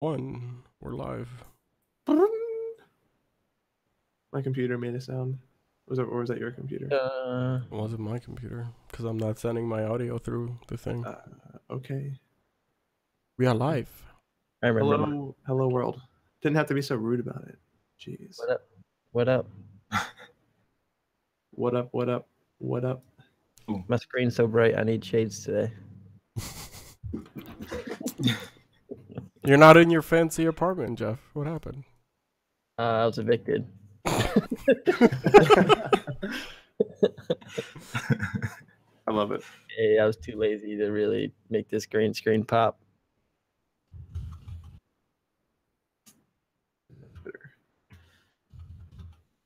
We're live. My computer made a sound. Or was that your computer? It wasn't my computer because I'm not sending my audio through the thing. Okay. We are live. I remember. Hello world. Didn't have to be so rude about it. Jeez. What up? What up? What up? What up? What up? Ooh. My screen's so bright. I need shades today. You're not in your fancy apartment, Jeff. What happened? I was evicted. I love it. Hey, I was too lazy to really make this green screen pop.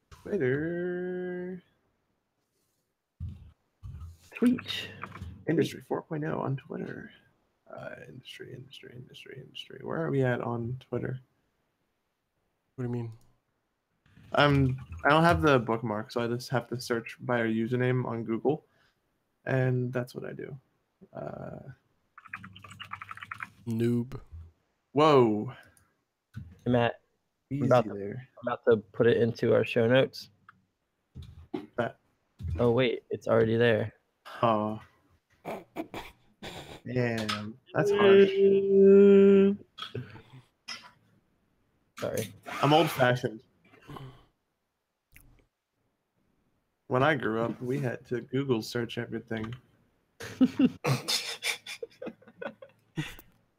Twitter. Tweet. Industry 4.0 on Twitter. Industry. Where are we at on Twitter? What do you mean? I don't have the bookmark, so I just have to search by our username on Google, and that's what I do. Noob. Whoa. Hey, Matt, Easy I'm about to put it into our show notes. Oh wait, it's already there. Oh. Damn, that's harsh. Sorry. I'm old-fashioned. When I grew up, we had to Google search everything.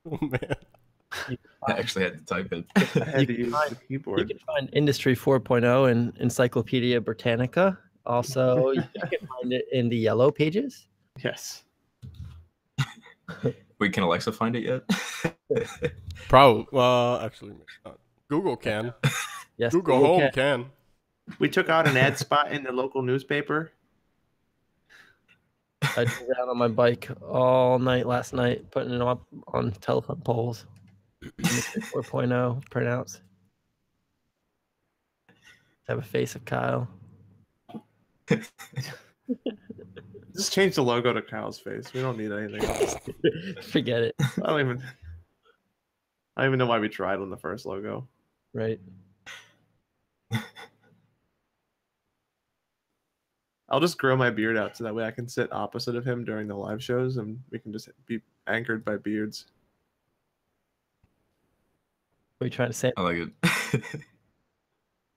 Oh man. I actually had to type it. I had to use the keyboard. You can find Industry 4.0 in Encyclopedia Britannica. Also, you can find it in the yellow pages. Yes. Wait, can Alexa find it yet? Probably. Well, actually, Google can. Yes, Google Home can. We took out an ad spot in the local newspaper. I drove out on my bike all night last night, putting it up on telephone poles. 4.0 printouts. Have a face of Kyle. Just change the logo to Kyle's face. We don't need anything else. Forget it. I don't even know why we tried on the first logo. Right. I'll just grow my beard out so that way I can sit opposite of him during the live shows and we can just be anchored by beards. What are you trying to say? I like it.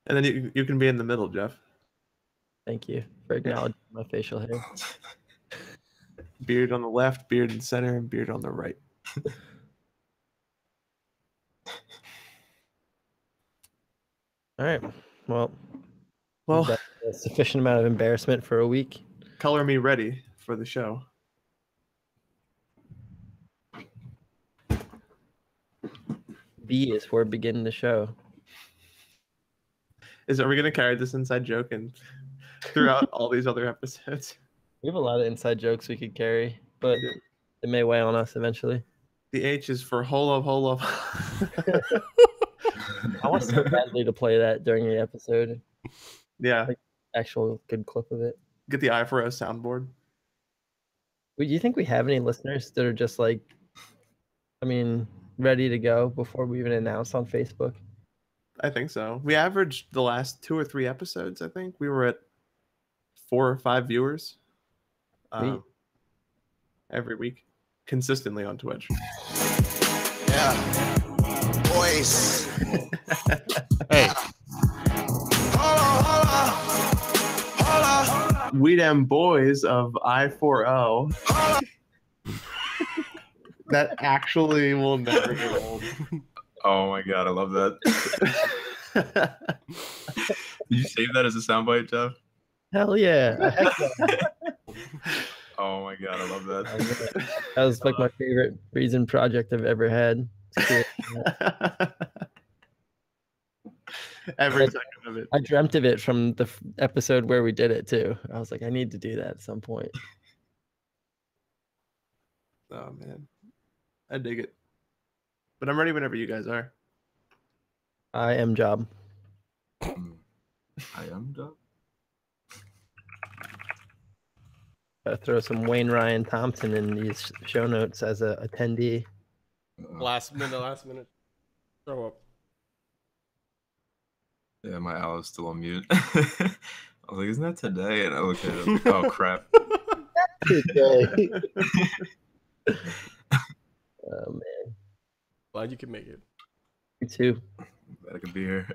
And then you can be in the middle, Jeff. Thank you for acknowledging my facial hair. Beard on the left, beard in the center, and beard on the right. All right. Well, that's a sufficient amount of embarrassment for a week. Color me ready for the show. B is for beginning the show. Are we going to carry this inside joke and throughout all these other episodes? We have a lot of inside jokes we could carry, but it may weigh on us eventually. The H is for hold up. I want so badly to play that during the episode. Yeah. Like, actual good clip of it. Get the I4O soundboard. Do you think we have any listeners that are just like, ready to go before we even announce on Facebook? I think so. We averaged the last 2 or 3 episodes, I think. We were at 4 or 5 viewers every week, consistently on Twitch. Yeah. Boys. Hey. Hold on. We them boys of I4O. That actually will never get old. Oh my god, I love that. Did you save that as a soundbite, Jeff? Hell yeah. Oh my god, I love that. That was like my favorite reason project I've ever had. Every second of it. I dreamt of it from the episode where we did it too. I was like, I need to do that at some point. Oh man, I dig it. But I'm ready whenever you guys are. I am Job. I am Job. Gotta throw some Ryan Thompson in these show notes as a attendee. Last minute. Show up. Yeah, my owl is still on mute. I was like, isn't that today? And I looked at it, I was like, oh crap. Today. Oh man, Glad you can make it. me too. Glad I could be here.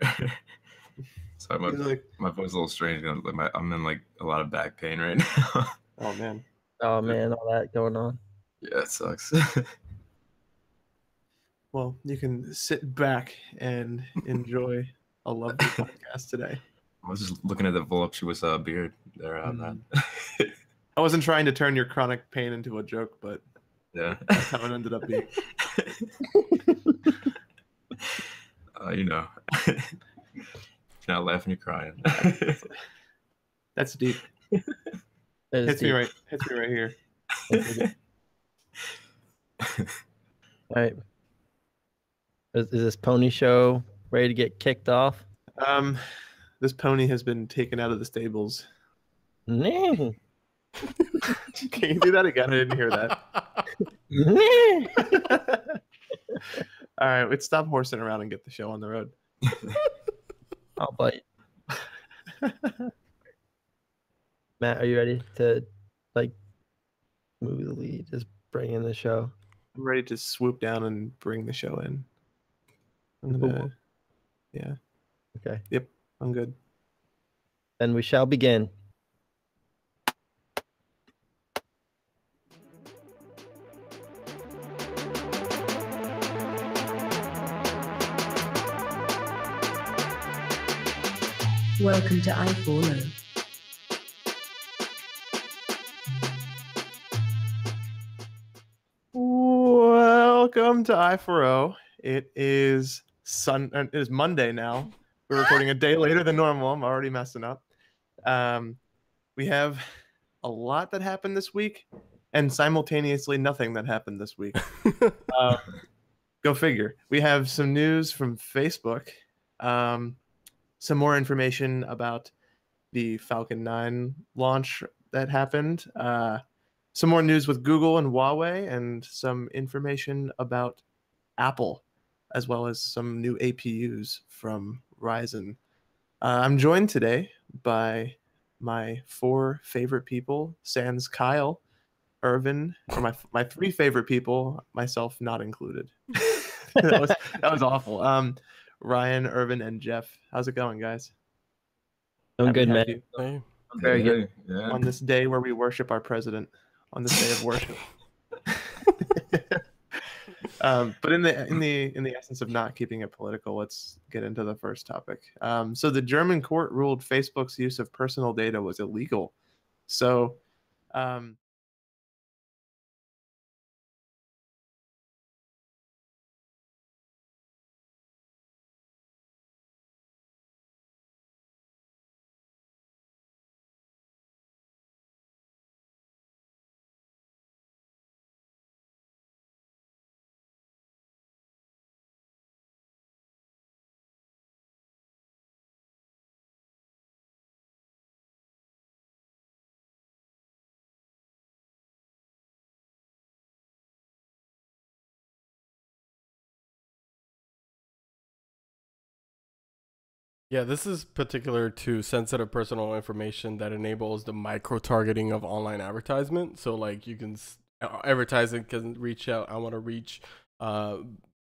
Sorry, He's like, my voice is a little strange. I'm in like a lot of back pain right now. oh man. Oh man, all that going on. Yeah, it sucks. Well, you can sit back and enjoy a lovely podcast today. I was just looking at the voluptuous beard there, Matt. I wasn't trying to turn your chronic pain into a joke, but Yeah. that's how it ended up being. You know. You're not laughing, you're crying. That's deep. That is Hits me deep. right here. All right. Is this pony show ready to get kicked off? This pony has been taken out of the stables. Nah. Can you do that again? I didn't hear that. All right, let's stop horsing around and get the show on the road. I'll bite. Matt, are you ready to move the lead? Just bring in the show. I'm ready to swoop down and bring the show in. I'm gonna, yeah. Okay. Yep, I'm good. Then we shall begin. Welcome to iFollow. Welcome to I4O. It is Monday now. We're recording a day later than normal. I'm already messing up. We have a lot that happened this week, and simultaneously nothing that happened this week. Go figure. We have some news from Facebook, some more information about the Falcon 9 launch that happened, some more news with Google and Huawei, and some information about Apple, as well as some new APUs from Ryzen. I'm joined today by my 4 favorite people, sans Kyle, Ervin, or my 3 favorite people, myself not included. that was awful. Ryan, Ervin, and Jeff. How's it going, guys? I'm Happy good, to man. have you Hey. I'm very good. Yeah. on this day where we worship our president, on this day of worship. But in the essence of not keeping it political, let's get into the first topic. So the German court ruled Facebook's use of personal data was illegal. So Yeah, this is particular to sensitive personal information that enables the micro targeting of online advertisement. So like you can advertising can reach out. I want to reach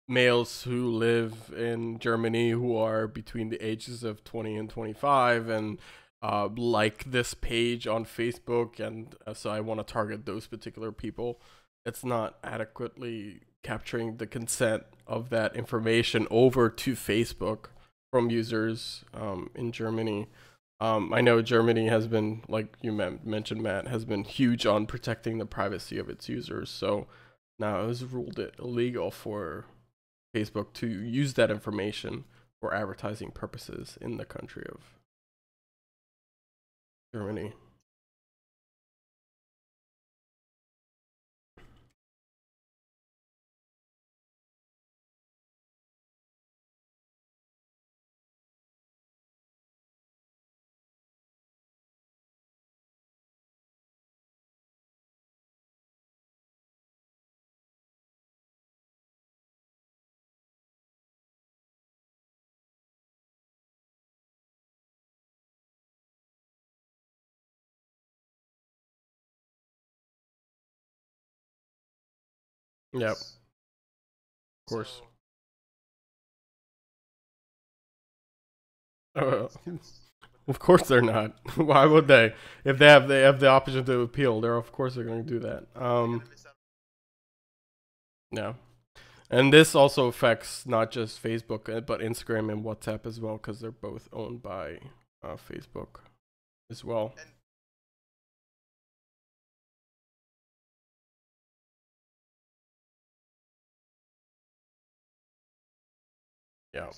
males who live in Germany who are between the ages of 20 and 25 and like this page on Facebook, and so I want to target those particular people. It's not adequately capturing the consent of that information over to Facebook from users in Germany. I know Germany has been, like you mentioned, Matt, has been huge on protecting the privacy of its users. So now it was ruled it illegal for Facebook to use that information for advertising purposes in the country of Germany. Yep. Of course. Of course they're not. Why would they? If they have the option to appeal, they're of course they're going to do that. Yeah. And this also affects not just Facebook, but Instagram and WhatsApp as well, because they're both owned by Facebook as well. Yeah.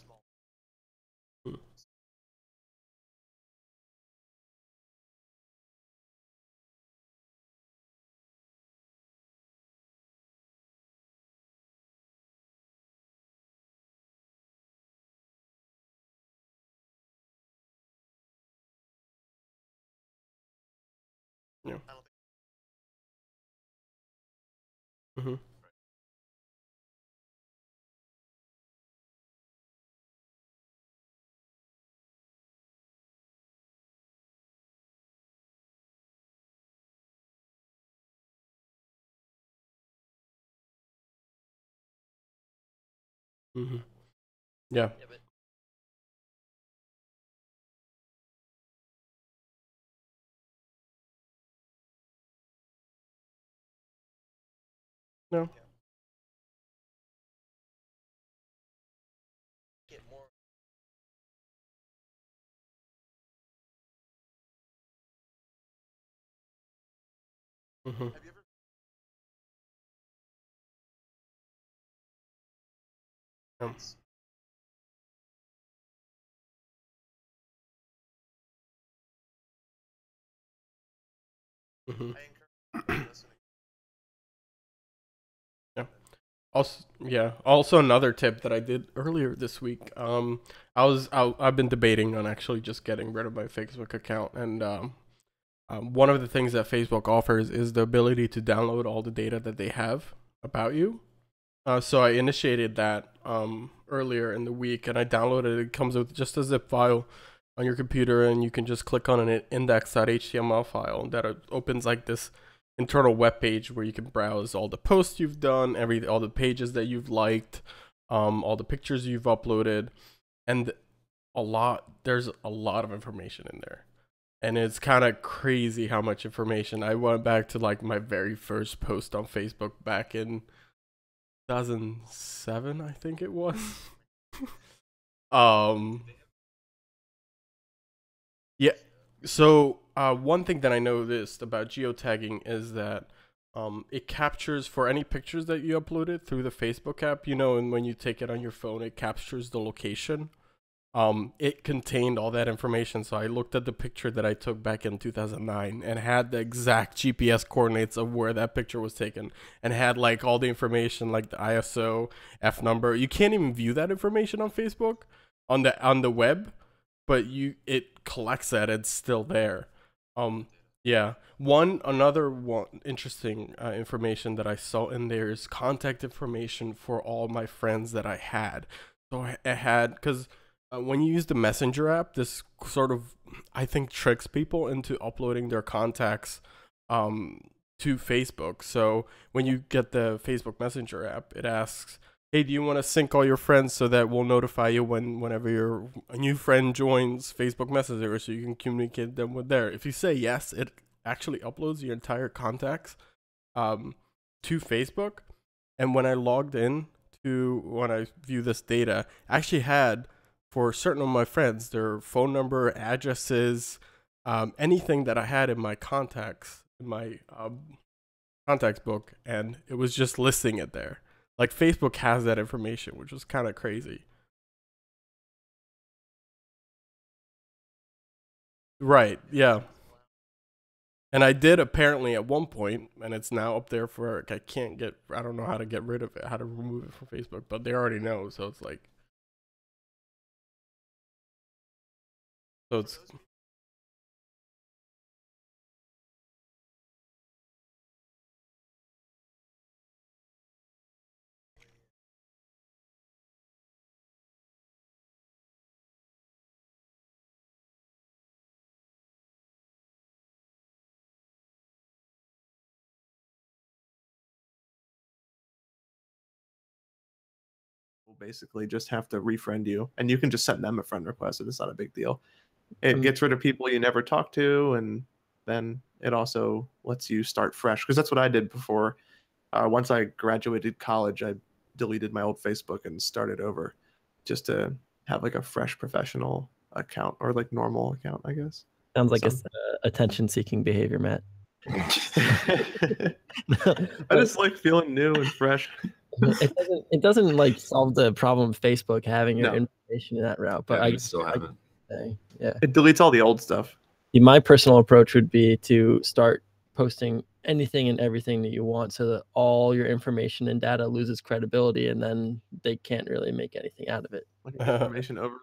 Yeah. Mhm. Mhm. Yeah. No. Mhm. Yeah. Mhm. Yeah. Also, yeah. Also, another tip that I did earlier this week. I've been debating on actually just getting rid of my Facebook account, and one of the things that Facebook offers is the ability to download all the data that they have about you. So I initiated that earlier in the week, and I downloaded it. It comes with just a zip file on your computer, and you can just click on an index.html file that opens like this internal web page where you can browse all the posts you've done, all the pages that you've liked, all the pictures you've uploaded, and there's a lot of information in there. And it's kind of crazy how much information. I went back to like my very first post on Facebook back in 2007, I think it was. um yeah, so one thing that I noticed about geotagging is that it captures for any pictures that you uploaded through the Facebook app, and when you take it on your phone, it captures the location. It contained all that information. So I looked at the picture that I took back in 2009 and had the exact GPS coordinates of where that picture was taken, and had like all the information, like the ISO, F number. You can't even view that information on Facebook on the web, but it collects that. It's still there. Yeah. Another one interesting information that I saw in there is contact information for all my friends that I had. So I had, because when you use the Messenger app, this sort of, I think, tricks people into uploading their contacts to Facebook. So when you get the Facebook Messenger app, it asks, hey, do you want to sync all your friends so that we'll notify you whenever a new friend joins Facebook Messenger, so you can communicate them with there. If you say yes, it actually uploads your entire contacts to Facebook. And when I logged in when I view this data, I actually had, for certain of my friends, their phone number, addresses, anything that I had in my contacts, in my contacts book, and it was just listing it there. Like, Facebook has that information, which was kind of crazy. Right, yeah. And I did apparently at one point, and it's now up there for, I don't know how to get rid of it, how to remove it from Facebook, but they already know, so it's like, so it's, basically just have to refriend you, and you can just send them a friend request, and it's not a big deal. It gets rid of people you never talk to, and then it also lets you start fresh, because that's what I did before. Once I graduated college, I deleted my old Facebook and started over, just to have like a fresh professional account, or like normal account, I guess. Sounds like it's attention-seeking behavior, Matt. I just like feeling new and fresh. It doesn't like solve the problem of Facebook having your No. information in that route, but Yeah, I we still haven't. yeah. It deletes all the old stuff. My personal approach would be to start posting anything and everything that you want, so that all your information and data loses credibility, and then they can't really make anything out of it. Like information over.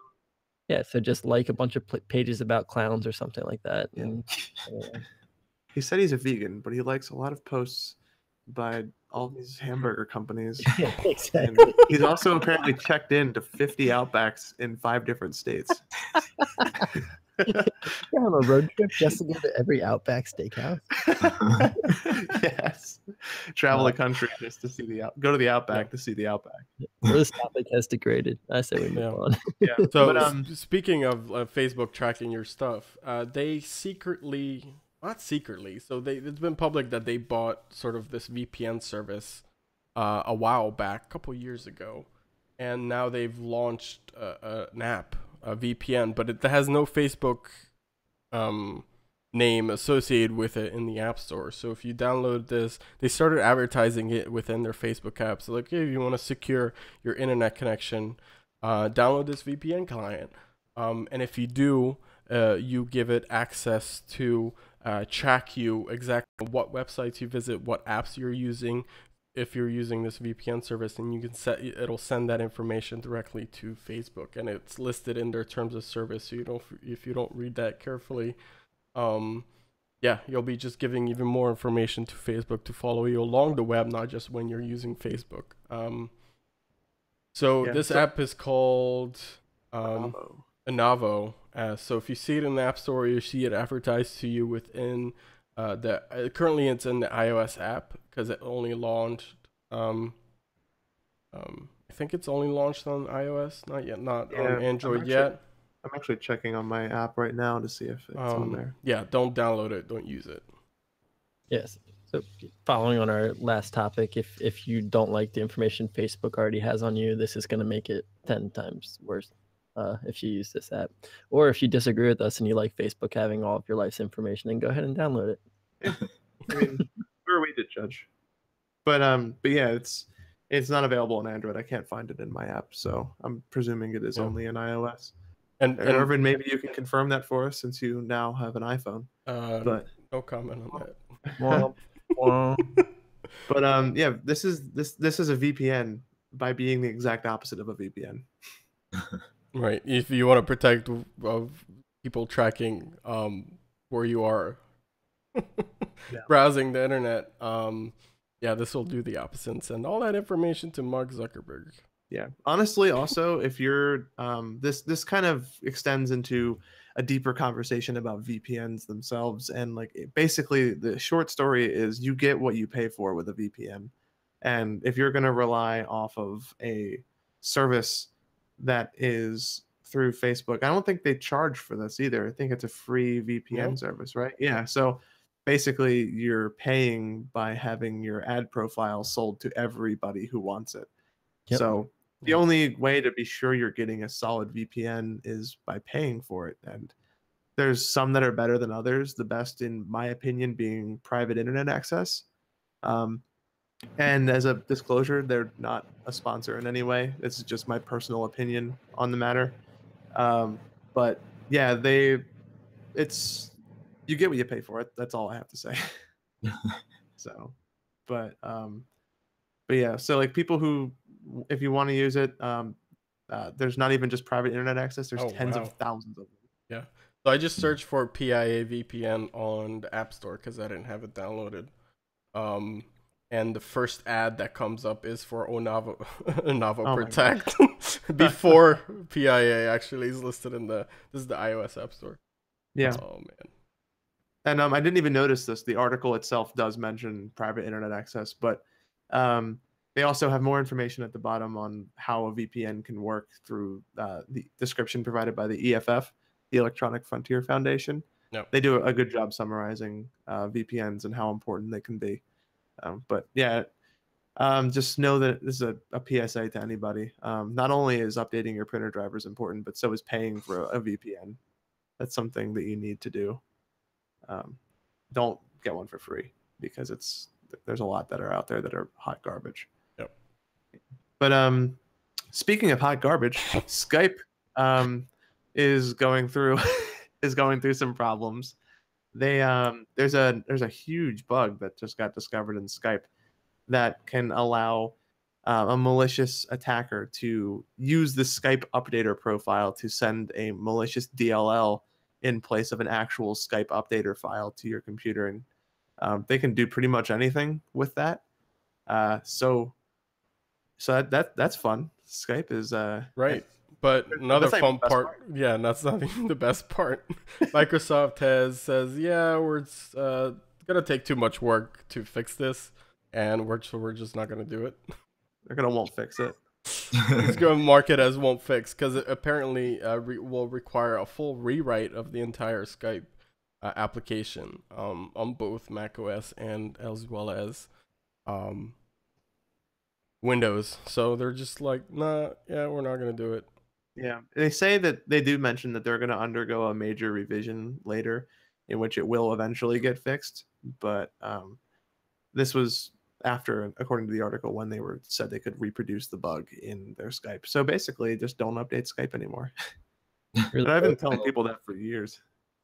Yeah, so just like a bunch of pages about clowns or something like that. Yeah. And, He said he's a vegan, but he likes a lot of posts by all these hamburger companies. yeah, And exactly. he's also apparently checked in to 50 Outbacks in 5 different states. You're on a road trip just to go to every Outback Steakhouse. Yes. Travel the country just to see go to the Outback to see the Outback. This topic has degraded. I say we move on. Yeah. So but speaking of Facebook tracking your stuff, they secretly, not secretly, so it's been public that they bought sort of this VPN service a while back, a couple years ago, and now they've launched an app, a VPN, but it has no Facebook name associated with it in the App Store. So if you download this, they started advertising it within their Facebook app. So like, hey, if you want to secure your internet connection, download this VPN client. And if you do, you give it access to track you exactly what websites you visit, what apps you're using, if you're using this VPN service, and you can it'll send that information directly to Facebook, and it's listed in their terms of service. So if you don't read that carefully, you'll be just giving even more information to Facebook to follow you along the web, not just when you're using Facebook. This app is called Anavo. So if you see it in the App Store, you see it advertised to you within currently it's in the iOS app, because it only launched. I think it's only launched on iOS, not on Android yet. I'm actually checking on my app right now to see if it's on there. Yeah, don't download it, don't use it. Yes. So following on our last topic, if you don't like the information Facebook already has on you, this is going to make it 10 times worse if you use this app. Or if you disagree with us and you like Facebook having all of your life's information, then go ahead and download it. I mean, who are we to judge? But yeah, it's not available on Android. I can't find it in my app, so I'm presuming it is only in iOS. And Ervin, maybe you can confirm that for us, since you now have an iPhone. But no comment on that. But yeah, this is a VPN by being the exact opposite of a VPN. Right. If you want to protect people tracking where you are browsing the internet, this will do the opposite and send all that information to Mark Zuckerberg. Yeah. Honestly, also, if you're this kind of extends into a deeper conversation about VPNs themselves, and like basically the short story is you get what you pay for with a VPN. And if you're going to rely off of a service that is through Facebook, I don't think they charge for this either. I think it's a free VPN service, right? Yeah. So basically you're paying by having your ad profile sold to everybody who wants it. Yep. So the only way to be sure you're getting a solid VPN is by paying for it. And there's some that are better than others. The best, in my opinion, being private internet access. And as a disclosure, they're not a sponsor in any way. This is just my personal opinion on the matter. But yeah, you get what you pay for it. That's all I have to say. So, but yeah, so like people who, if you want to use it, there's not even just private internet access. There's tens of thousands of them. Yeah. So I just searched for PIA VPN on the App Store because I didn't have it downloaded. And the first ad that comes up is for Onavo Protect before PIA actually is listed in this is the iOS App Store. Yeah. Oh man. And I didn't even notice this. The article itself does mention private internet access, but They also have more information at the bottom on how a VPN can work through the description provided by the EFF, the Electronic Frontier Foundation. Yep. They do a good job summarizing VPNs and how important they can be. But yeah, just know that this is a PSA to anybody. Not only is updating your printer drivers important, but so is paying for a VPN. That's something that you need to do. Don't get one for free because there's a lot that are out there that are hot garbage. Yep. But speaking of hot garbage, Skype is going through some problems. There's a huge bug that just got discovered in Skype that can allow a malicious attacker to use the Skype updater profile to send a malicious DLL in place of an actual Skype updater file to your computer, and they can do pretty much anything with that. So that's fun. Skype is right. But another that's not fun even the best part, yeah, and that's not even the best part. Microsoft says, yeah, we're gonna take too much work to fix this, and we're just not gonna do it. They're won't fix it. It's going to mark it as won't fix because it apparently will require a full rewrite of the entire Skype application on both macOS and as well as Windows. So they're just like, nah, yeah, we're not going to do it. Yeah, they say that they do mention that they're going to undergo a major revision later in which it will eventually get fixed. But this was after, according to the article, when they said they could reproduce the bug in their Skype. So basically, just don't update Skype anymore. And I've been telling people that for years.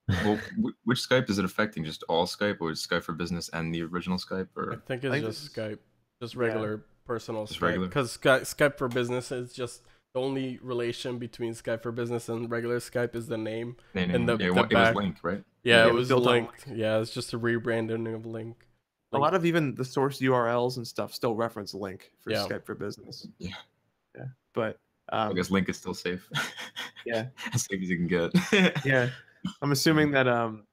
Well, which Skype is it affecting? Just all Skype, or is Skype for Business and the original Skype? Or I think it's just Skype, just regular personal Just Skype. regular? Because Skype for Business is just the only relation between Skype for Business and regular Skype is the name. name, and it was linked, right? Yeah, Yeah, it was built on linked. Yeah, it's just a rebranding of Link. A lot of even the source URLs and stuff still reference Link for Yeah. Skype for Business. Yeah. Yeah, but I guess Link is still safe. Yeah. As safe as you can get. yeah, I'm assuming that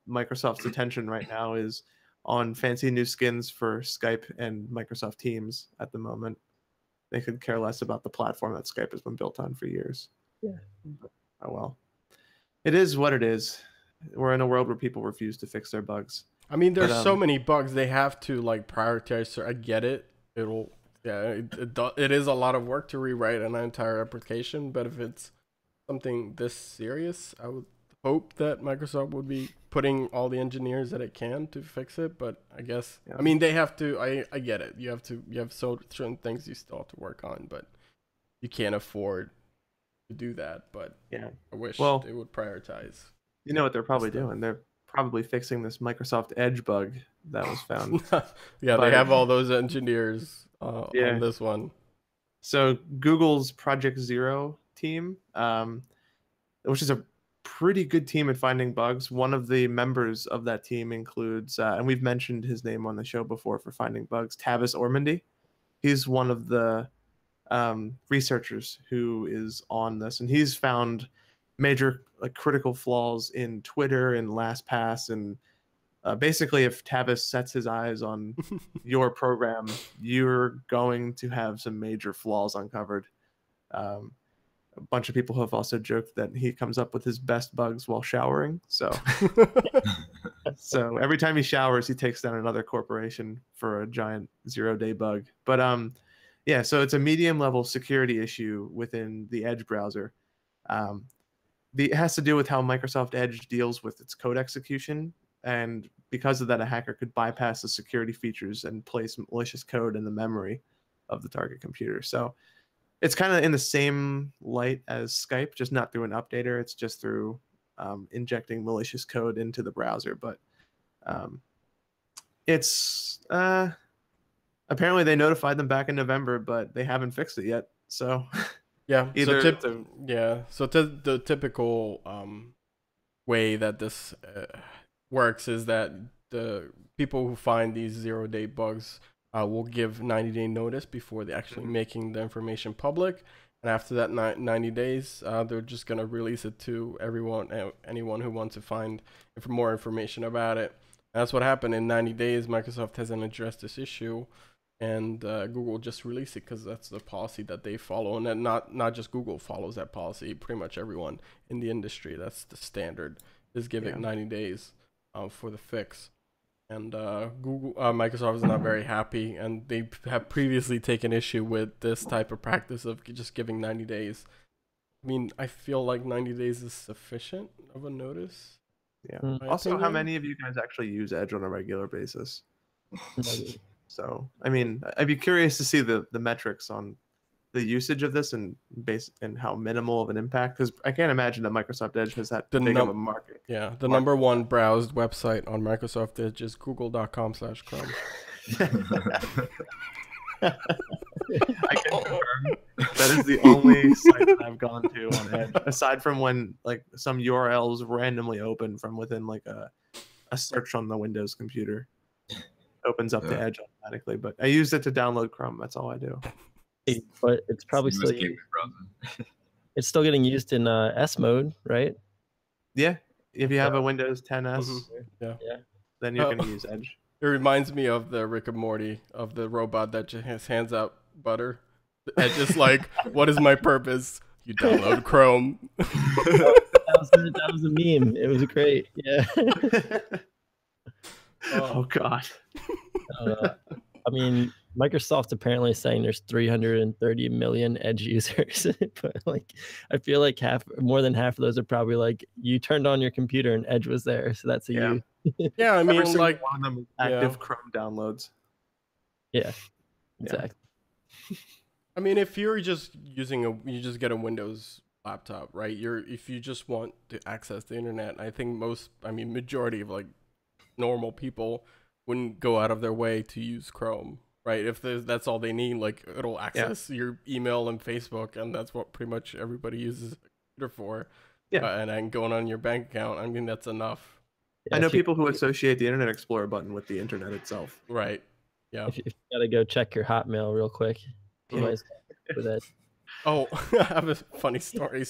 Microsoft's attention right now is on fancy new skins for Skype and Microsoft Teams at the moment. They could care less about the platform that Skype has been built on for years. Yeah. Oh well. It is what it is. We're in a world where people refuse to fix their bugs. I mean, there's But, so many bugs. They have to like prioritize. So I get it. It is a lot of work to rewrite an entire application. But if it's something this serious, I would hope that Microsoft would be putting all the engineers that it can to fix it. But I guess, Yeah. I mean, they have to. I get it. You have certain things you still have to work on, but you can't afford to do that. But Yeah. I wish Well- they would prioritize. You know what they're probably Stuff. doing? They're probably fixing this Microsoft Edge bug that was found. Yeah, But- they have all those engineers Yeah. on this one. So Google's Project Zero team, which is a pretty good team at finding bugs. One of the members of that team includes, and we've mentioned his name on the show before for finding bugs, Tavis Ormandy. He's one of the researchers who is on this, and he's found major critical flaws in Twitter and LastPass, and basically if Tavis sets his eyes on your program, you're going to have some major flaws uncovered. A bunch of people have also joked that he comes up with his best bugs while showering. So every time he showers, he takes down another corporation for a giant 0-day bug. But yeah, so it's a medium level security issue within the Edge browser. It has to do with how Microsoft Edge deals with its code execution. And because of that, a hacker could bypass the security features and place malicious code in the memory of the target computer. So it's kind of in the same light as Skype, just not through an updater. It's just through injecting malicious code into the browser. But it's apparently they notified them back in November, but they haven't fixed it yet. So Yeah. Either So the typical way that this works is that the people who find these 0-day bugs will give 90-day notice before they actually making the information public. And after that 90 days, they're just gonna release it to anyone who wants to find more information about it. And that's what happened in 90 days. Microsoft hasn't addressed this issue. and Google just released it because that's the policy that they follow, and then not just Google follows that policy. Pretty much everyone in the industry, that's the standard, is give it 90 days for the fix. And Microsoft is not very happy, and they have previously taken issue with this type of practice of just giving 90 days. I mean, I feel like 90 days is sufficient of a notice. Yeah. My Also, how opinion. many of you guys actually use Edge on a regular basis? So, I mean, I'd be curious to see the metrics on the usage of this and how minimal of an impact, because I can't imagine that Microsoft Edge has that big of a market. Yeah, the number one browsed website on Microsoft Edge is google.com/Chrome. I can confirm that is the only site that I've gone to on Edge, aside from when like some URLs randomly open from within like a search on the Windows computer. Opens up the Edge automatically, but I use it to download Chrome. That's all I do. But it's probably still it's still getting used in S mode, right? Yeah, if you have a Windows 10s, yeah, then you can use Edge. It reminds me of the Rick and Morty, of the robot that just hands out butter. Edge is like, what is my purpose? You download Chrome. that was a meme. It was great. Yeah. Oh God. I mean, Microsoft apparently is saying there's 330 million Edge users, but like, I feel like more than half of those are probably like you turned on your computer and Edge was there, so that's a you. Yeah, I mean, like one of them is active Chrome downloads. Yeah, exactly. I mean, if you're just you just get a Windows laptop, right? If you just want to access the internet, I think majority of like normal people wouldn't go out of their way to use Chrome, right? If that's all they need, like it'll access your email and Facebook, and that's what pretty much everybody uses a computer for. Yeah, and then going on your bank account, I mean, that's enough. I know people who associate the Internet Explorer button with the internet itself. Right. Yeah. If you gotta go check your Hotmail real quick. For that. Oh, I have a funny story.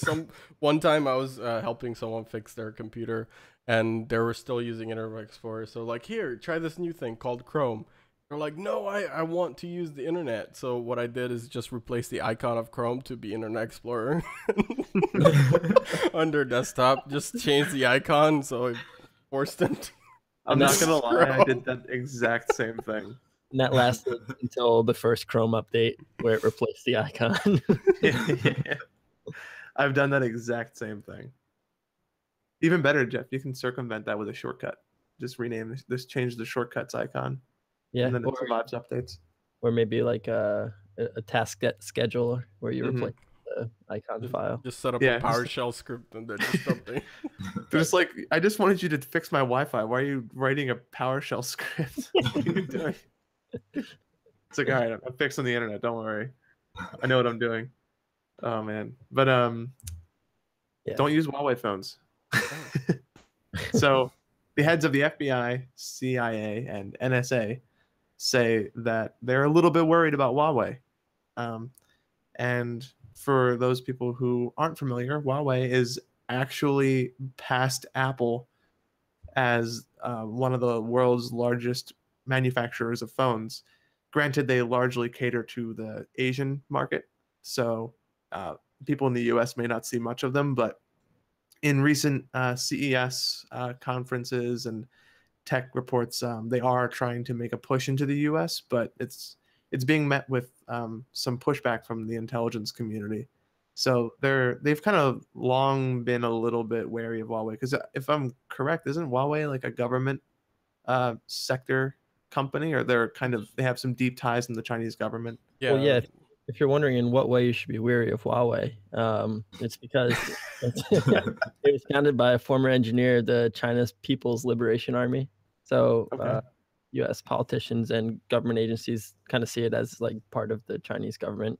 One time I was helping someone fix their computer, and they were still using Internet Explorer. So like, here, try this new thing called Chrome. They're like, no, I want to use the internet. So what I did is just replace the icon of Chrome to be Internet Explorer under desktop. Just change the icon, so I forced them to. I'm not gonna lie, I did that exact same thing. And that lasted until the first Chrome update where it replaced the icon. Yeah. I've done that exact same thing. Even better, Jeff, you can circumvent that with a shortcut. Just rename this, change the shortcuts icon. Yeah. And then it survives updates. Or maybe like a task scheduler where you replace the icon file. Just set up a PowerShell script and then just update. They're just like, I just wanted you to fix my Wi-Fi. Why are you writing a PowerShell script? What are you doing? It's like, all right, I'm fixing the internet. Don't worry. I know what I'm doing. Oh man. But don't use Huawei phones. So the heads of the FBI, CIA, and NSA say that they're a little bit worried about Huawei. And for those people who aren't familiar, Huawei is actually past Apple as one of the world's largest manufacturers of phones. Granted, they largely cater to the Asian market, so people in the US may not see much of them, but in recent CES conferences and tech reports, they are trying to make a push into the US, but it's being met with some pushback from the intelligence community. So they've kind of long been a little bit wary of Huawei, because if I'm correct, isn't Huawei like a government sector company, or they have some deep ties in the Chinese government? Yeah. Well, yeah. If you're wondering in what way you should be wary of Huawei, it's because it was founded by a former engineer of the China's People's Liberation Army. So U.S. politicians and government agencies kind of see it as like part of the Chinese government.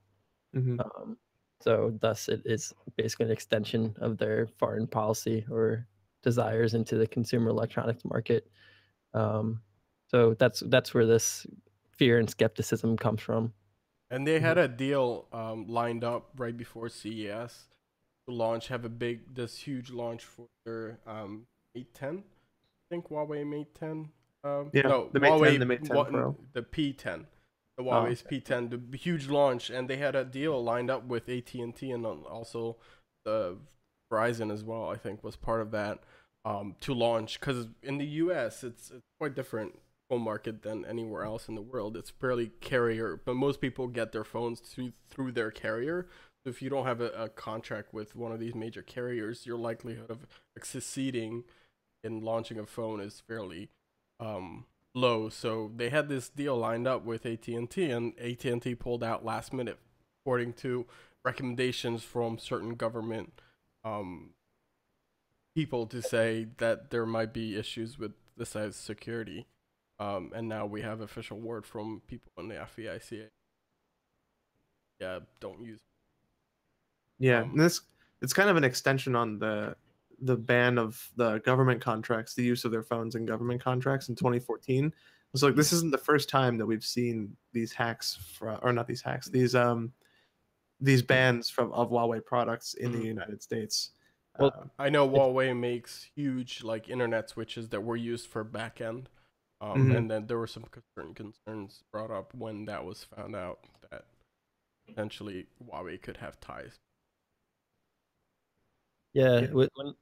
Mm-hmm. So thus it is basically an extension of their foreign policy or desires into the consumer electronics market. So that's where this fear and skepticism comes from. And they had a deal lined up right before CES to have this huge launch for their Mate 10. I think Huawei Mate 10. The Mate 10, the Mate 10 Pro. The P10. the Huawei's P10, the huge launch, and they had a deal lined up with AT&T and also the Verizon as well. I think was part of that to launch, because in the U.S. it's quite different phone market than anywhere else in the world. It's fairly carrier, but most people get their phones through their carrier. So if you don't have a contract with one of these major carriers, your likelihood of succeeding in launching a phone is fairly low. So they had this deal lined up with AT&T, and AT&T pulled out last minute, according to recommendations from certain government people to say that there might be issues with the site's security. And now we have official word from people in the FEICA. Yeah, don't use. Yeah, and it's kind of an extension on the ban of the government contracts, the use of their phones in government contracts in 2014. So like, this isn't the first time that we've seen these hacks or not these hacks, these bans of Huawei products in the United States. Well, I know Huawei makes huge like internet switches that were used for backend. And then there were some certain concerns brought up when that was found out that potentially Huawei could have ties. Yeah,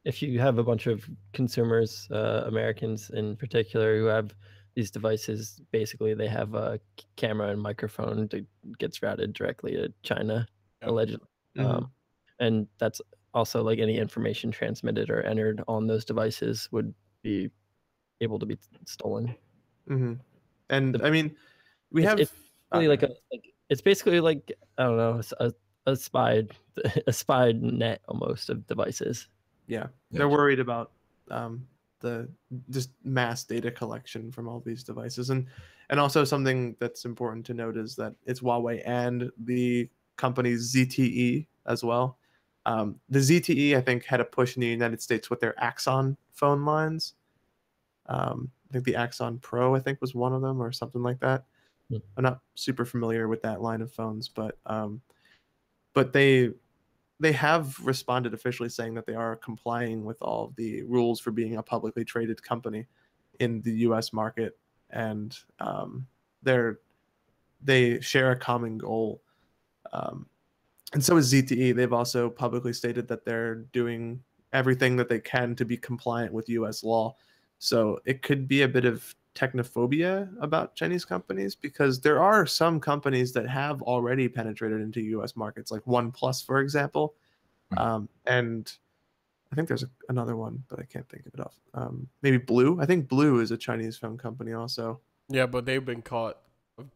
if you have a bunch of consumers, Americans in particular, who have these devices, basically they have a camera and microphone that gets routed directly to China, allegedly. And that's also like any information transmitted or entered on those devices would be able to be stolen. And I mean, it's really it's basically like, I don't know, a spied net almost of devices. Yeah, they're worried about the just mass data collection from all these devices, and also something that's important to note is that it's Huawei and the company ZTE as well. The ZTE, I think, had a push in the United States with their Axon phone lines. I think the Axon Pro, I think, was one of them or something like that. I'm not super familiar with that line of phones, but they have responded officially saying that they are complying with all of the rules for being a publicly traded company in the U.S. market, and they share a common goal. And so is ZTE. They've also publicly stated that they're doing everything that they can to be compliant with U.S. law. So it could be a bit of technophobia about Chinese companies, because there are some companies that have already penetrated into U.S. markets, like OnePlus, for example. And I think there's another one, but I can't think of it off. Maybe Blue. I think Blue is a Chinese phone company also. Yeah, but they've been caught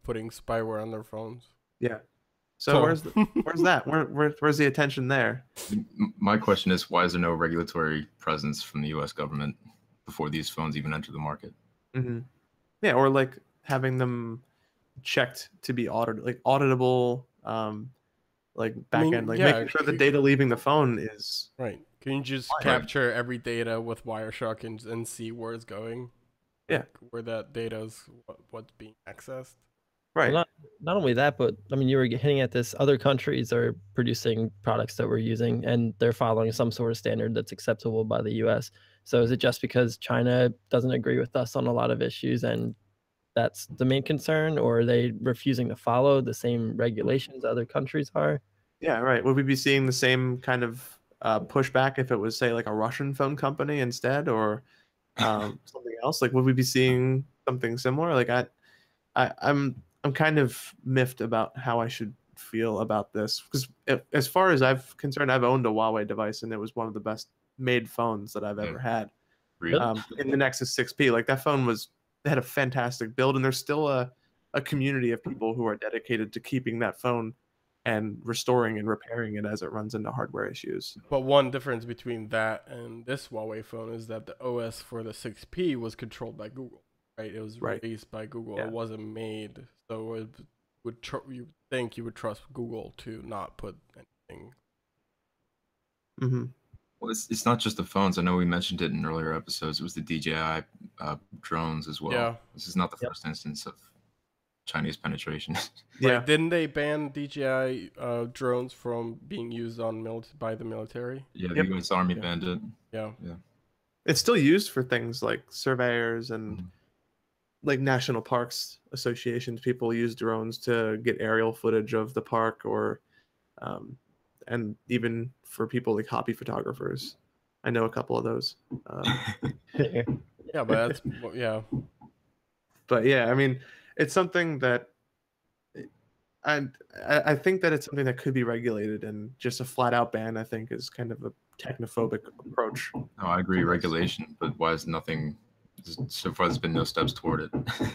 putting spyware on their phones. Yeah. So where's that? Where's the attention there? My question is, why is there no regulatory presence from the U.S. government before these phones even enter the market? Yeah, or like having them checked to be auditable, like backend, making sure the data leaving the phone is right. Can you just capture every data with Wireshark and see where it's going? Yeah, like where that data is, what's being accessed. Right. Well, not only that, but I mean, you were hitting at this. Other countries are producing products that we're using, and they're following some sort of standard that's acceptable by the U.S. So is it just because China doesn't agree with us on a lot of issues, and that's the main concern, or are they refusing to follow the same regulations other countries are? Yeah, right. Would we be seeing the same kind of pushback if it was, say, like a Russian phone company instead, or something else? Like, would we be seeing something similar? Like, I'm kind of miffed about how I should feel about this, because as far as I'm concerned, I've owned a Huawei device, and it was one of the best made phones that I've ever had. In the Nexus 6P, like that phone had a fantastic build, and there's still a community of people who are dedicated to keeping that phone and restoring and repairing it as it runs into hardware issues. But one difference between that and this Huawei phone is that the OS for the 6P was controlled by Google. Right, it was released by Google. Yeah. It wasn't made, so it would you think you would trust Google to not put anything. Well, it's not just the phones. I know we mentioned it in earlier episodes. It was the DJI drones as well. Yeah. This is not the first instance of Chinese penetration. Yeah. Right. Didn't they ban DJI drones from being used on by the military? Yeah, the U.S. Army banned it. Yeah. It's still used for things like surveyors and like national parks associations, people use drones to get aerial footage of the park, or and even for people like hobby photographers. I know a couple of those. Yeah, but that's yeah. But yeah, I mean, it's something that I think that it's something that could be regulated, and just a flat out ban, I think, is kind of a technophobic approach. No, I agree, regulation, but why is nothing? So far, there's been no steps toward it,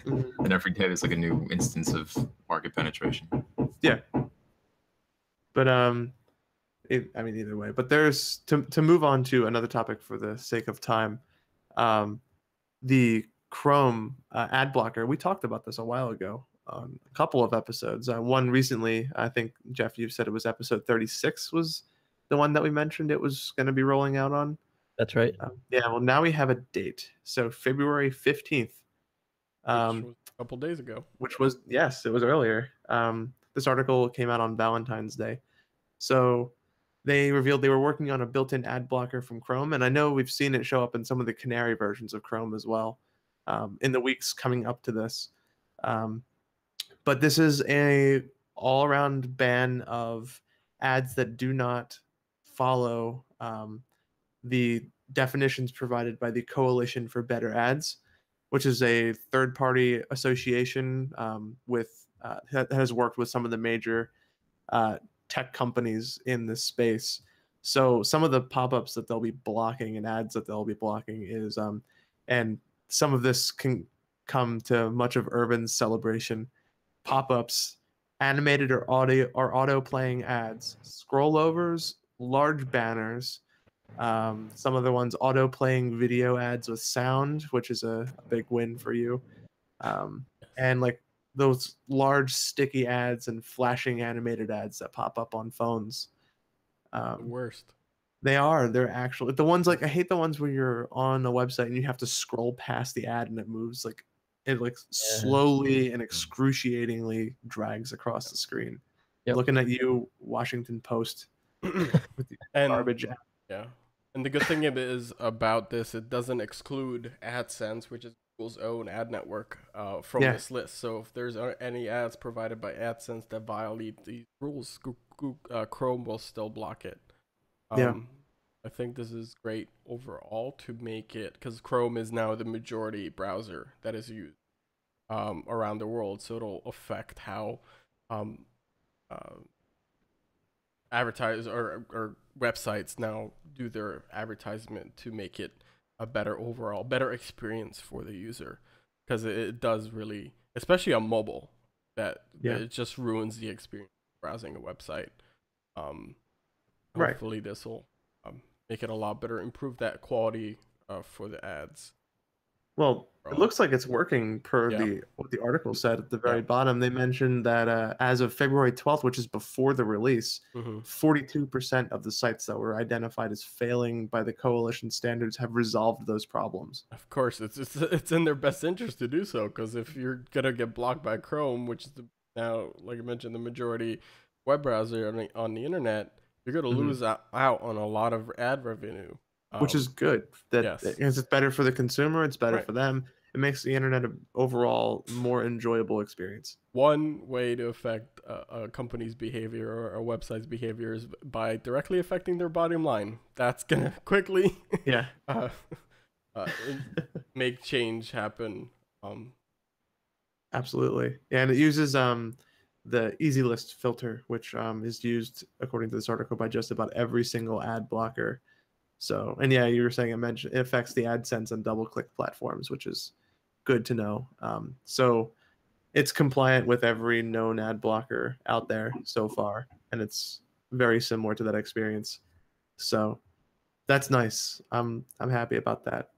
and every day there's like a new instance of market penetration. Yeah, but I mean, either way. But there's to move on to another topic for the sake of time. The Chrome ad blocker. We talked about this a while ago on a couple of episodes. One recently, I think, Jeff, you said it was episode 36 was the one that we mentioned it was going to be rolling out on. That's right. Yeah, well, now we have a date. So February 15th. Which was a couple days ago. Which was, yes, it was earlier. This article came out on Valentine's Day. So they revealed they were working on a built-in ad blocker from Chrome. And I know we've seen it show up in some of the Canary versions of Chrome as well in the weeks coming up to this. But this is a all-around ban of ads that do not follow the definitions provided by the Coalition for Better Ads, which is a third-party association that has worked with some of the major tech companies in this space. So some of the pop-ups that they'll be blocking and ads that they'll be blocking is, and some of this can come to much of Ervin's celebration, pop-ups, animated or auto playing ads, scrollovers, large banners, some other ones auto playing video ads with sound, which is a big win for you, and like those large sticky ads and flashing animated ads that pop up on phones. The worst. They're actually the ones, like, I hate the ones where you're on a website and you have to scroll past the ad and it moves slowly and excruciatingly drags across the screen. Yep. Looking at you, Washington Post, with the garbage ad. Yeah. And the good thing is about this, it doesn't exclude AdSense, which is Google's own ad network, from this list. So if there's any ads provided by AdSense that violate these rules, Chrome will still block it. I think this is great overall to make it, because Chrome is now the majority browser that is used around the world. So it'll affect how advertise or websites now do their advertisement to make it a better experience for the user, because it does really, especially on mobile, that it just ruins the experience of browsing a website. Hopefully this will make it a lot better, improve that quality for the ads. Well, it looks like it's working per what the article said at the very bottom. They mentioned that as of February 12th, which is before the release, 42% of the sites that were identified as failing by the coalition standards have resolved those problems. Of course, it's in their best interest to do so, because if you're gonna get blocked by Chrome, which is now, like I mentioned, the majority web browser on the internet, you're gonna lose out on a lot of ad revenue. Which is good. Because it's better for the consumer, it's better for them. It makes the internet an overall more enjoyable experience. One way to affect a company's behavior or a website's behavior is by directly affecting their bottom line. That's gonna quickly make change happen. Absolutely. And it uses the easy list filter, which is used, according to this article, by just about every single ad blocker. So, and you were saying it affects the AdSense and DoubleClick platforms, which is good to know. So it's compliant with every known ad blocker out there so far, and it's very similar to that experience. So that's nice. I'm happy about that.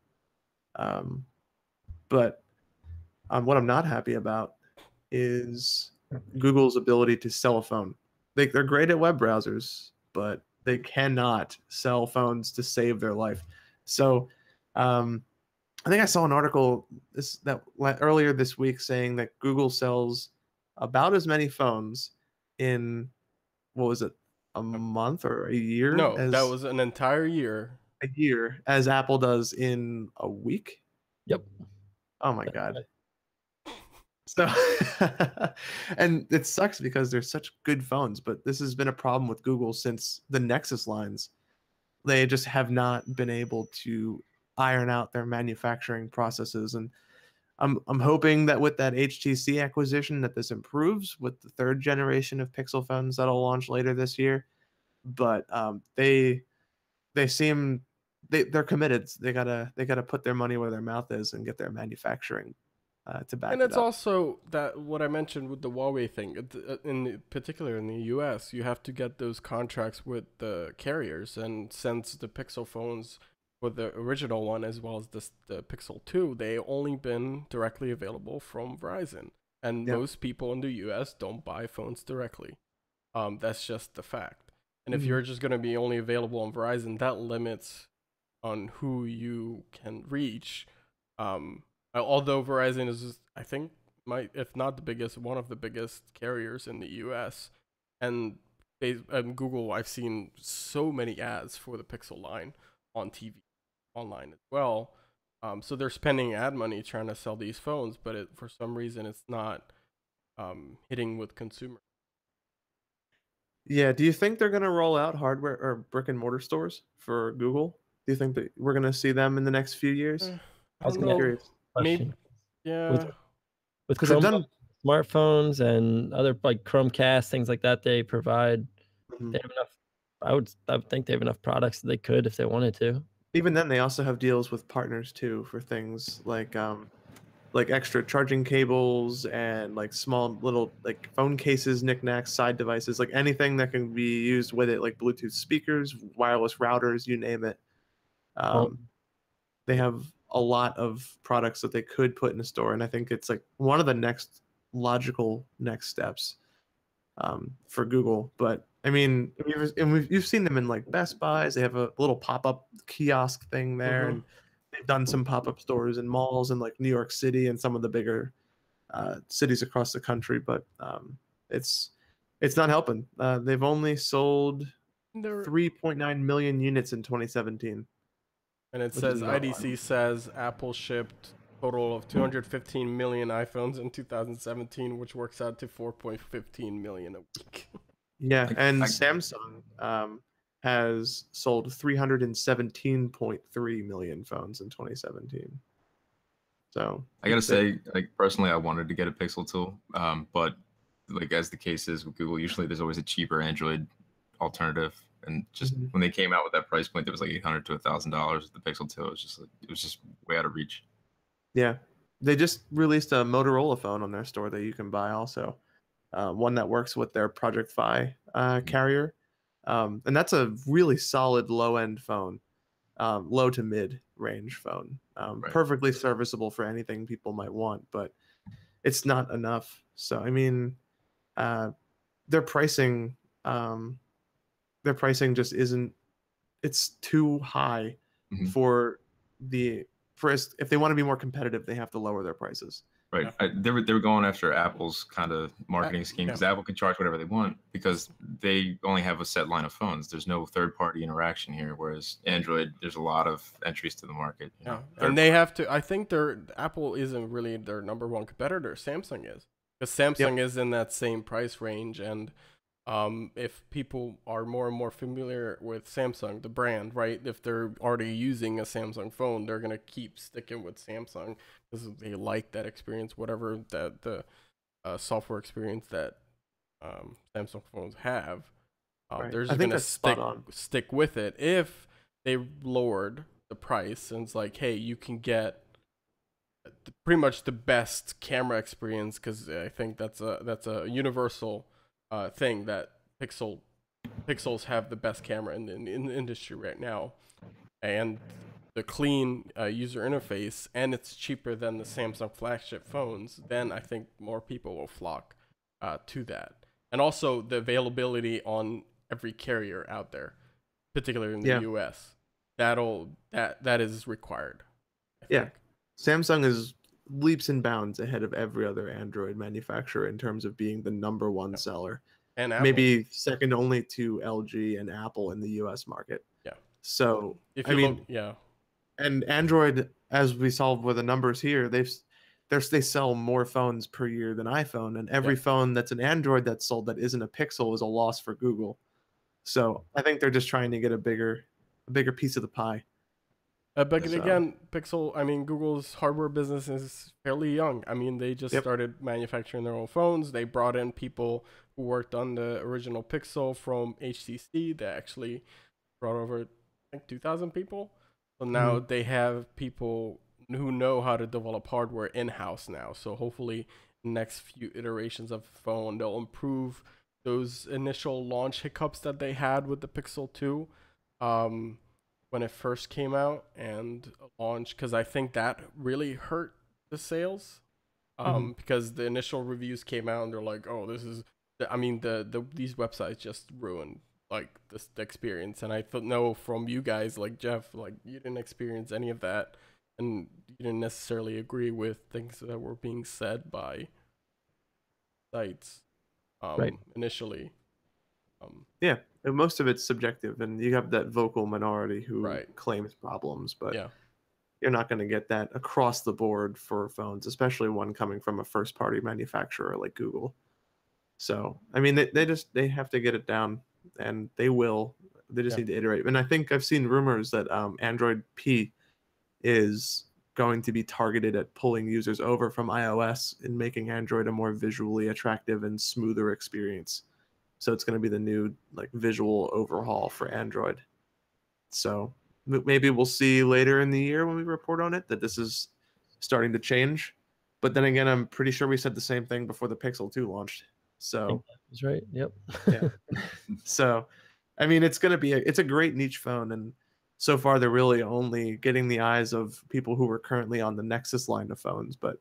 But what I'm not happy about is Google's ability to sell a phone. They're great at web browsers, but they cannot sell phones to save their life. So I think I saw an article earlier this week saying that Google sells about as many phones in, what was it, a month or a year? No, that was an entire year. A year, as Apple does in a week? Yep. Oh my God. So, and it sucks because they're such good phones, but this has been a problem with Google since the Nexus lines. They just have not been able to iron out their manufacturing processes, and I'm hoping that with that HTC acquisition that this improves with the third generation of Pixel phones that'll launch later this year. But they're committed. They gotta put their money where their mouth is and get their manufacturing to back And it it's up. also that what I mentioned with the Huawei thing, in particular in the US, you have to get those contracts with the carriers. And since the Pixel phones, for the original one as well as the Pixel 2, they only been directly available from Verizon. And Yep. most people in the US don't buy phones directly. That's just the fact. And if Mhm. you're just going to be only available on Verizon, that limits on who you can reach. Although Verizon is, I think, if not the biggest, one of the biggest carriers in the U.S. And Google, I've seen so many ads for the Pixel line on TV, online as well. So they're spending ad money trying to sell these phones, but for some reason it's not hitting with consumers. Yeah, do you think they're gonna roll out hardware or brick and mortar stores for Google? Do you think that we're gonna see them in the next few years? I don't I'm know. curious. Maybe, yeah. With Because they've Chrome done. smartphones and other like Chromecast things like that, they provide. Mhm. They have enough. I would think they have enough products that they could if they wanted to. Even then, they also have deals with partners too for things like extra charging cables and like small little like phone cases, knickknacks, side devices, like anything that can be used with it, like Bluetooth speakers, wireless routers, you name it. They have a lot of products that they could put in a store, and I think it's like one of the next logical next steps for Google. But I mean, you've seen them in like Best Buys. They have a little pop-up kiosk thing there, and they've done some pop-up stores in malls in like New York City and some of the bigger cities across the country. But it's not helping. They've only sold 3.9 million units in 2017. And it says IDC says Apple shipped total of 215 million iPhones in 2017, which works out to 4.15 million a week. Yeah, and Samsung has sold 317.3 million phones in 2017. So I gotta say, like personally, I wanted to get a Pixel 2, but like as the case is with Google, usually there's always a cheaper Android alternative. And just when they came out with that price point, there was like $800 to $1,000. The Pixel 2 it was just way out of reach. Yeah, they just released a Motorola phone on their store that you can buy also, one that works with their Project Fi carrier, and that's a really solid low-end phone, low to mid-range phone, perfectly serviceable for anything people might want, but it's not enough. So I mean, their pricing. Their pricing just isn't. It's too high for if they want to be more competitive, they have to lower their prices. Right. They were going after Apple's kind of marketing scheme because Apple can charge whatever they want because they only have a set line of phones. There's no third-party interaction here, whereas Android, there's a lot of entries to the market. And they have to. I think Apple isn't really their number one competitor. Samsung is, because Samsung is in that same price range. And if people are more and more familiar with Samsung, the brand, right? If they're already using a Samsung phone, they're gonna keep sticking with Samsung because they like that experience, whatever that the software experience that Samsung phones have. They're just gonna stick with it. If they lowered the price and it's like, hey, you can get pretty much the best camera experience, because I think that's a universal thing that Pixels have the best camera in the industry right now, and the clean user interface, and it's cheaper than the Samsung flagship phones, then I think more people will flock to that. And also the availability on every carrier out there, particularly in the US, that is required, I think. Samsung is leaps and bounds ahead of every other Android manufacturer in terms of being the number one seller, and maybe second only to LG and Apple in the US market. So and Android, as we saw with the numbers here, they sell more phones per year than iPhone, and every phone that's an Android that's sold that isn't a Pixel is a loss for Google. So I think they're just trying to get a bigger piece of the pie. But again, Google's hardware business is fairly young. I mean, they just started manufacturing their own phones. They brought in people who worked on the original Pixel from HTC. They actually brought over, I think, 2,000 people. So now they have people who know how to develop hardware in-house now. So hopefully, next few iterations of the phone, they'll improve those initial launch hiccups that they had with the Pixel 2. When it first came out and launched, because I think that really hurt the sales. Because the initial reviews came out and they're like, "Oh, this is," these websites just ruined like the experience. And I know from you guys, like Jeff, like you didn't experience any of that, and you didn't necessarily agree with things that were being said by sites initially. Yeah, and most of it's subjective, and you have that vocal minority who claims problems, but you're not going to get that across the board for phones, especially one coming from a first-party manufacturer like Google. So, I mean, they have to get it down, and they will. They just need to iterate. And I think I've seen rumors that Android P is going to be targeted at pulling users over from iOS and making Android a more visually attractive and smoother experience. So it's going to be the new like visual overhaul for Android. So maybe we'll see later in the year when we report on it that this is starting to change. But then again, I'm pretty sure we said the same thing before the Pixel 2 launched. So that's right. Yep. Yeah. So, I mean, it's going to be it's a great niche phone, and so far they're really only getting the eyes of people who are currently on the Nexus line of phones. But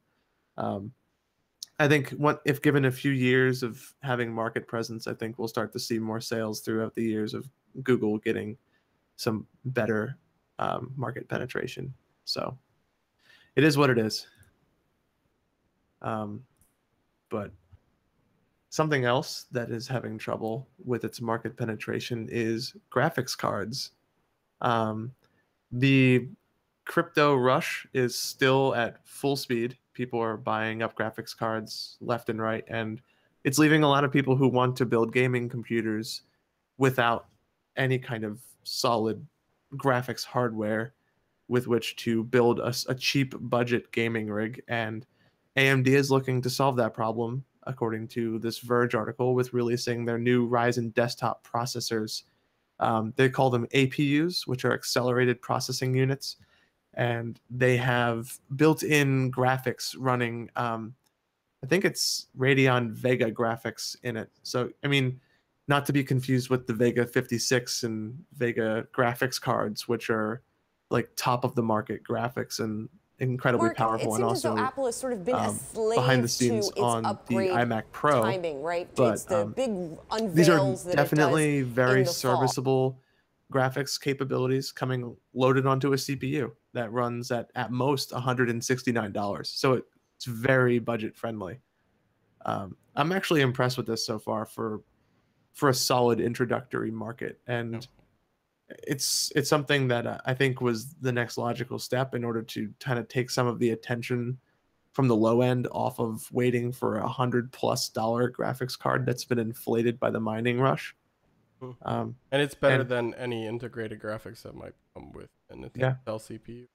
I think if given a few years of having market presence, I think we'll start to see more sales throughout the years of Google getting some better market penetration. So it is what it is. But something else that is having trouble with its market penetration is graphics cards. The crypto rush is still at full speed. People are buying up graphics cards left and right, and it's leaving a lot of people who want to build gaming computers without any kind of solid graphics hardware with which to build a cheap budget gaming rig. And AMD is looking to solve that problem, according to this Verge article, with releasing their new Ryzen desktop processors. They call them APUs, which are accelerated processing units. And they have built-in graphics running, I think it's Radeon Vega graphics in it. So, I mean, not to be confused with the Vega 56 and Vega graphics cards, which are like top-of-the-market graphics and incredibly powerful, and also as though Apple has sort of been a slave behind the scenes to its on the upgrade iMac Pro. Timing, right? But it's the big unveils these are that definitely very in the serviceable graphics capabilities coming loaded onto a CPU that runs at most $169. So it's very budget friendly. I'm actually impressed with this so far for a solid introductory market, and it's something that I think was the next logical step in order to kind of take some of the attention from the low end off of waiting for $100+ graphics card that's been inflated by the mining rush. And it's better than any integrated graphics that might come with an Intel CPU.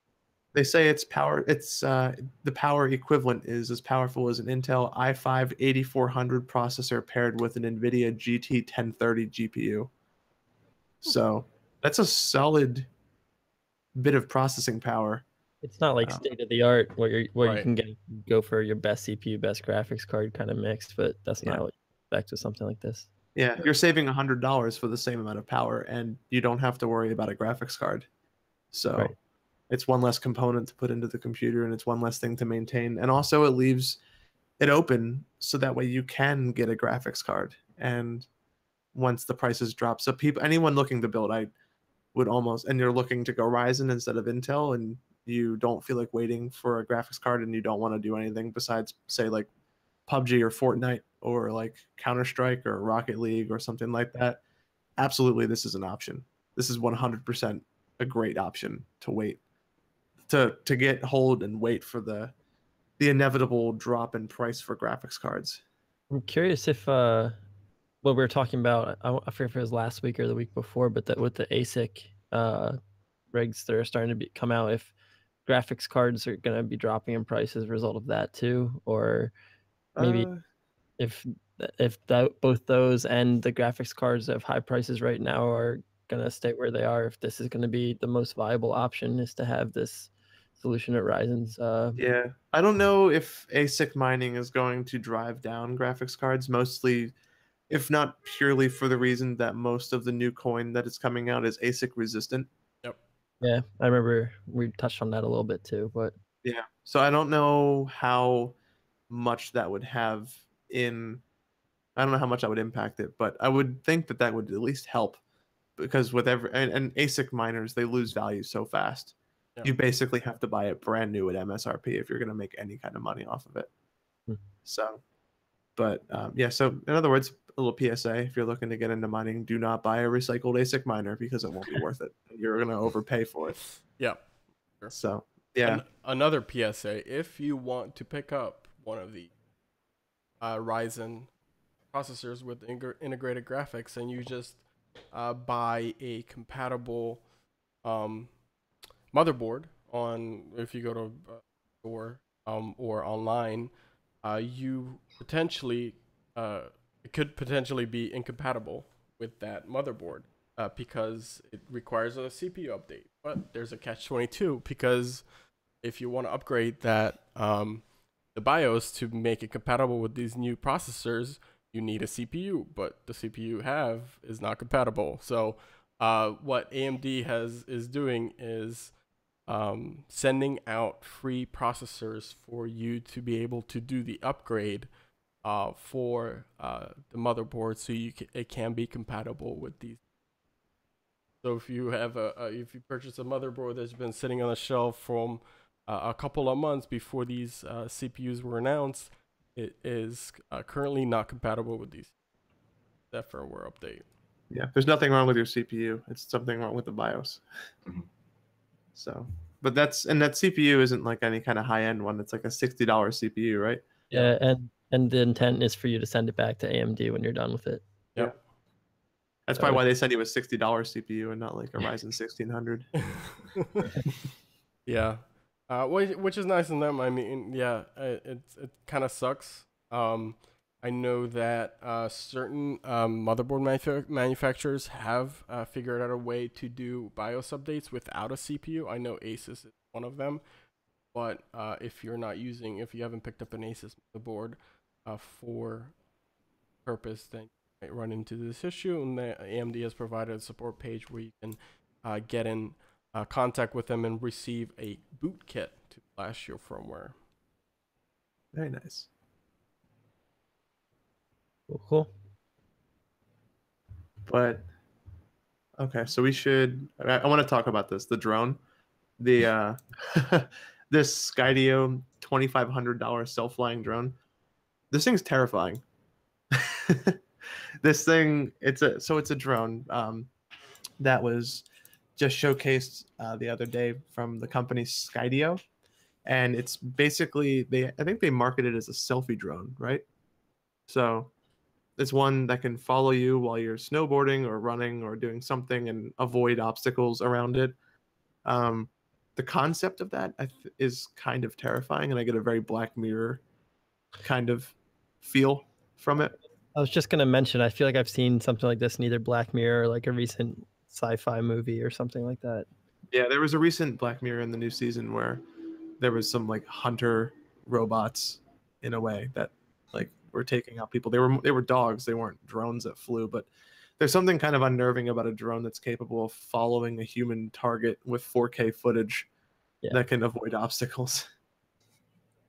They say it's the power equivalent is as powerful as an Intel i5 8400 processor paired with an NVIDIA GT 1030 GPU. So that's a solid bit of processing power. It's not like state of the art where you can go for your best CPU, best graphics card kind of mix, but that's not what you expect with something like this. Yeah, you're saving $100 for the same amount of power, and you don't have to worry about a graphics card. So it's one less component to put into the computer, and it's one less thing to maintain. And also it leaves it open so that way you can get a graphics card. And once the prices drop, so anyone looking to build, and you're looking to go Ryzen instead of Intel, and you don't feel like waiting for a graphics card, and you don't want to do anything besides, say, like PUBG or Fortnite or like Counter-Strike or Rocket League or something like that, absolutely this is an option. This is 100% a great option to wait, to get hold and wait for the the inevitable drop in price for graphics cards. I'm curious if what we were talking about, I forget if it was last week or the week before, but that with the ASIC rigs that are starting to come out, if graphics cards are going to be dropping in price as a result of that too, or maybe if both those and the graphics cards that have high prices right now are going to stay where they are, if this is going to be the most viable option, is to have this solution at Ryzen's. Yeah, I don't know if ASIC mining is going to drive down graphics cards, mostly, if not purely for the reason that most of the new coin that is coming out is ASIC resistant. Yep. Yeah, I remember we touched on that a little bit too, but yeah. So I don't know how much that would have I don't know how much that would impact it, but I would think that that would at least help, because with and ASIC miners, they lose value so fast. Yeah. You basically have to buy it brand new at MSRP if you're going to make any kind of money off of it. So, but yeah, so in other words, a little PSA: if you're looking to get into mining, do not buy a recycled ASIC miner, because it won't be worth it. You're going to overpay for it. Yeah. Sure. So, yeah. Another PSA: if you want to pick up one of the Ryzen processors with integrated graphics, and you just buy a compatible motherboard if you go to a store or online, you potentially it could potentially be incompatible with that motherboard because it requires a CPU update. But there's a catch-22, because if you want to upgrade that the BIOS to make it compatible with these new processors, you need a CPU, but the CPU you have is not compatible. So what AMD is doing is sending out free processors for you to be able to do the upgrade for the motherboard, so it can be compatible with these. So if you have if you purchase a motherboard that's been sitting on the shelf from a couple of months before these CPUs were announced, it is currently not compatible with that firmware update. Yeah, there's nothing wrong with your CPU. It's something wrong with the BIOS. So, but that CPU isn't like any kind of high-end one. It's like a $60 CPU, right? Yeah, and the intent is for you to send it back to AMD when you're done with it. Yep. That's probably why they send you a $60 CPU and not like a Ryzen 1600. Yeah. Which is nice in them. I mean, yeah, it kind of sucks. I know that certain motherboard manufacturers have figured out a way to do BIOS updates without a CPU. I know Asus is one of them. But if you haven't picked up an Asus motherboard for purpose, then you might run into this issue. And AMD has provided a support page where you can get in contact with them and receive a boot kit to flash your firmware. Very nice. Cool. But okay, so I want to talk about this. The drone, the this Skydio $2,500 self-flying drone. This thing's terrifying. This thing, it's a drone that was just showcased the other day from the company Skydio, and it's basically I think they market it as a selfie drone, right? So it's one that can follow you while you're snowboarding or running or doing something and avoid obstacles around it. The concept of that is kind of terrifying, and I get a very Black Mirror kind of feel from it. I was just going to mention, I feel like I've seen something like this in either Black Mirror or like a recent sci-fi movie or something like that. Yeah, there was a recent Black Mirror in the new season where there was some like hunter robots in a way that like were taking out people. They were dogs, they weren't drones that flew, but there's something kind of unnerving about a drone that's capable of following a human target with 4K footage that can avoid obstacles.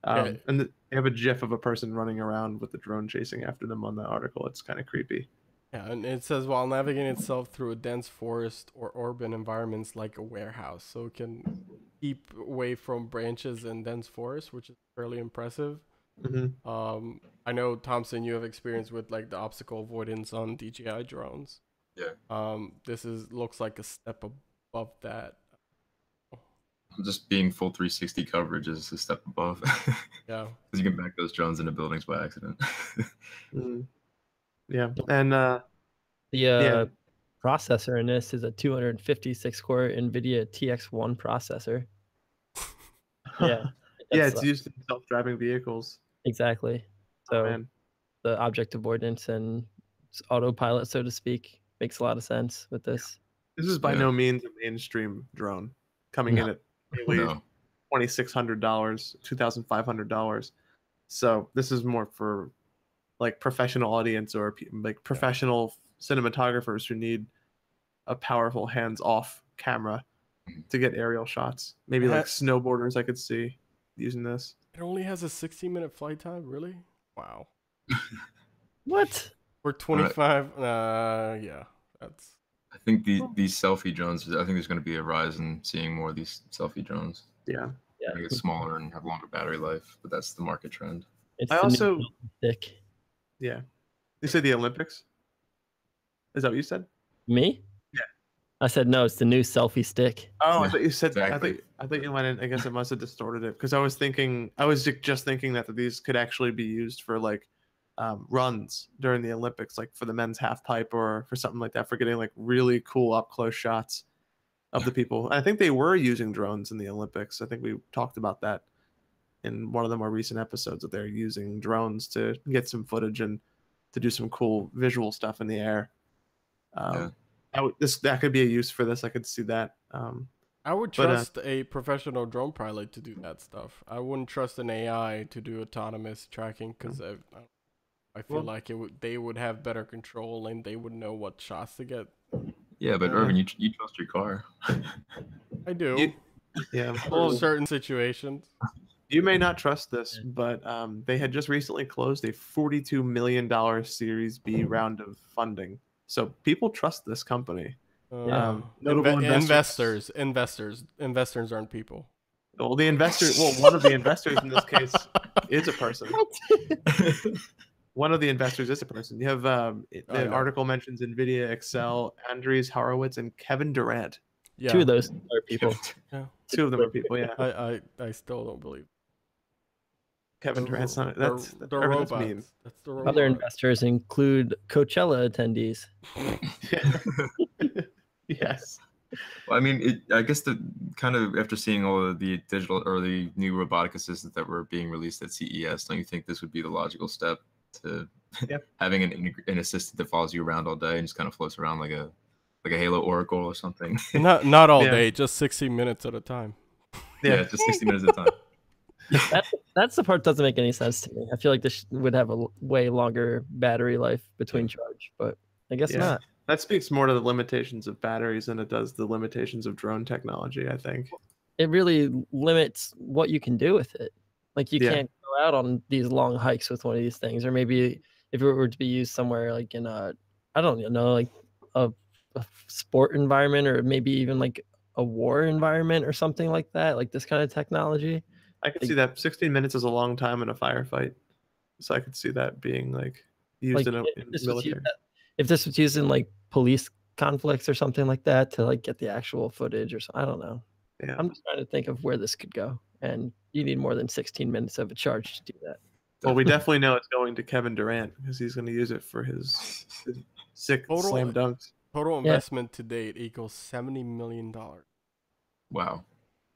And they have a GIF of a person running around with the drone chasing after them on the article. It's kind of creepy. Yeah, and it says while navigating itself through a dense forest or urban environments like a warehouse, so it can keep away from branches and dense forest, which is fairly impressive. Mm-hmm. I know, Thompson, you have experience with like the obstacle avoidance on DJI drones. Yeah. This looks like a step above that. just being full 360 coverage is a step above. Yeah. Because you can back those drones into buildings by accident. Yeah, and The processor in this is a 256-core NVIDIA TX1 processor. Yeah. yeah, it's used in self-driving vehicles. Exactly. Oh, So man. the object avoidance and autopilot, so to speak, makes a lot of sense with this. This is by no means a mainstream drone coming in at nearly $2,600, $2,500. So this is more for like professional audience or like professional cinematographers who need a powerful hands-off camera to get aerial shots. Maybe like snowboarders I could see using this. It only has a 60-minute flight time, really? Wow. What? For 25, yeah, that's. I think these selfie drones. I think there's going to be a rise in seeing more of these selfie drones. Yeah. They get smaller and have longer battery life, but that's the market trend. It's I also thick. Yeah. You said the Olympics? Is that what you said? Me? Yeah. I said no. It's the new selfie stick. Oh, I thought you said. Exactly. I thought you went in. I guess it must have distorted it because I was just thinking that these could actually be used for like runs during the Olympics, like for the men's half pipe or for something like that, for getting like really cool up close shots of the people. I think they were using drones in the Olympics. I think we talked about that in one of the more recent episodes, that they're using drones to get some footage and to do some cool visual stuff in the air. That could be a use for this. I could see that. I would trust a professional drone pilot to do that stuff. I wouldn't trust an AI to do autonomous tracking because I feel like they would have better control and they would know what shots to get. Yeah, but Ervin, you trust your car. I do. For certain situations. You may not trust this, but they had just recently closed a $42 million Series B round of funding. So people trust this company. Notable investors aren't people. Well, one of the investors in this case is a person. One of the investors is a person. You have the article mentions NVIDIA, Excel, Andrees Horowitz, and Kevin Durant. Yeah. Two of those are people. Yeah. Two of them are people. Yeah. I still don't believe. Kevin Durant's not. That's the robots. That's the robot. Other investors include Coachella attendees. Yes. Well, I mean, I guess the kind of after seeing all of the digital or the new robotic assistants that were being released at CES, don't you think this would be the logical step to having an assistant that follows you around all day and just kind of floats around like a Halo Oracle or something? Not all day, just 60 minutes at a time. Yeah, just 60 minutes at a time. That's the part that doesn't make any sense to me. I feel like this would have a way longer battery life between charge, but I guess not. That speaks more to the limitations of batteries than it does the limitations of drone technology, I think. It really limits what you can do with it. Like you can't go out on these long hikes with one of these things, or maybe if it were to be used somewhere like in I don't know, like a sport environment, or maybe even like a war environment or something like that, like this kind of technology. I could see that. 16 minutes is a long time in a firefight, so I could see that being like used in military. If this was used in like police conflicts or something like that to like get the actual footage or something, I don't know. Yeah. I'm just trying to think of where this could go, and you need more than 16 minutes of a charge to do that. Well, we definitely know it's going to Kevin Durant because he's going to use it for his sick slam dunks. Total investment to date equals $70 million. Wow.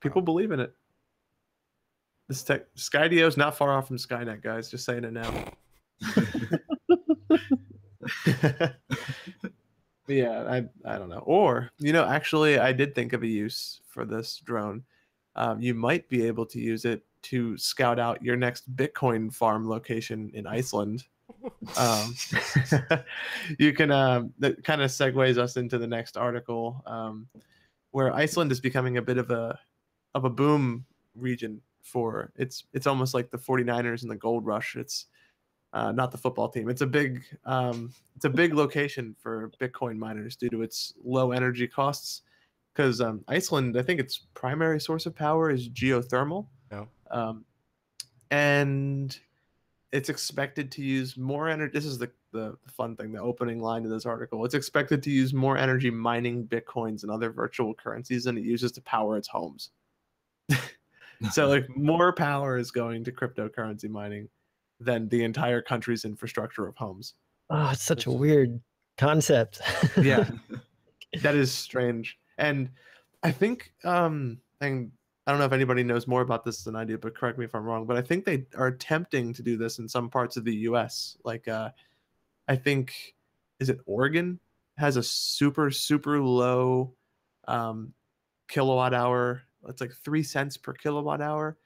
People believe in it. This Skydio is not far off from Skynet, guys. Just saying it now. Yeah, I don't know. Or, actually, I did think of a use for this drone. You might be able to use it to scout out your next Bitcoin farm location in Iceland. You can that kind of segues us into the next article, where Iceland is becoming a bit of a boom region for it's almost like the 49ers and the gold rush. It's not the football team. It's a big location for Bitcoin miners due to its low energy costs, because Iceland, I think its primary source of power is geothermal. And it's expected to use more energy. This is the fun thing, the opening line of this article. It's expected to use more energy mining Bitcoins and other virtual currencies than it uses to power its homes. So like more power is going to cryptocurrency mining than the entire country's infrastructure of homes. Oh, it's such a weird concept. Yeah, that is strange. And I think and I don't know if anybody knows more about this than I do, but correct me if I'm wrong, but I think they are attempting to do this in some parts of the US. Like I think, is it Oregon has a super low kilowatt hour. It's like 3 cents per kilowatt hour.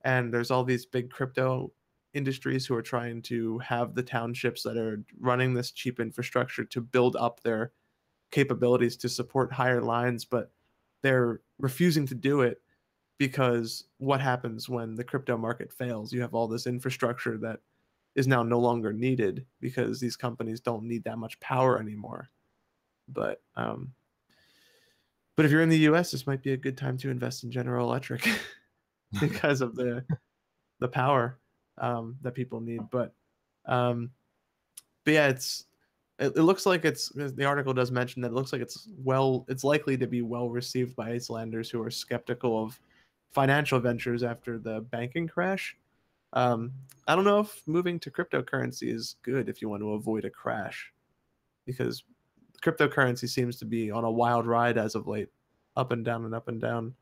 And there's all these big crypto industries who are trying to have the townships that are running this cheap infrastructure to build up their capabilities to support higher lines, but they're refusing to do it because what happens when the crypto market fails? You have all this infrastructure that is now no longer needed because these companies don't need that much power anymore. But if you're in the US, this might be a good time to invest in General Electric because of the power that people need. But yeah, it looks like the article does mention that it looks like it's likely to be well received by Icelanders who are skeptical of financial ventures after the banking crash. I don't know if moving to cryptocurrency is good if you want to avoid a crash, because cryptocurrency seems to be on a wild ride as of late, up and down and up and down.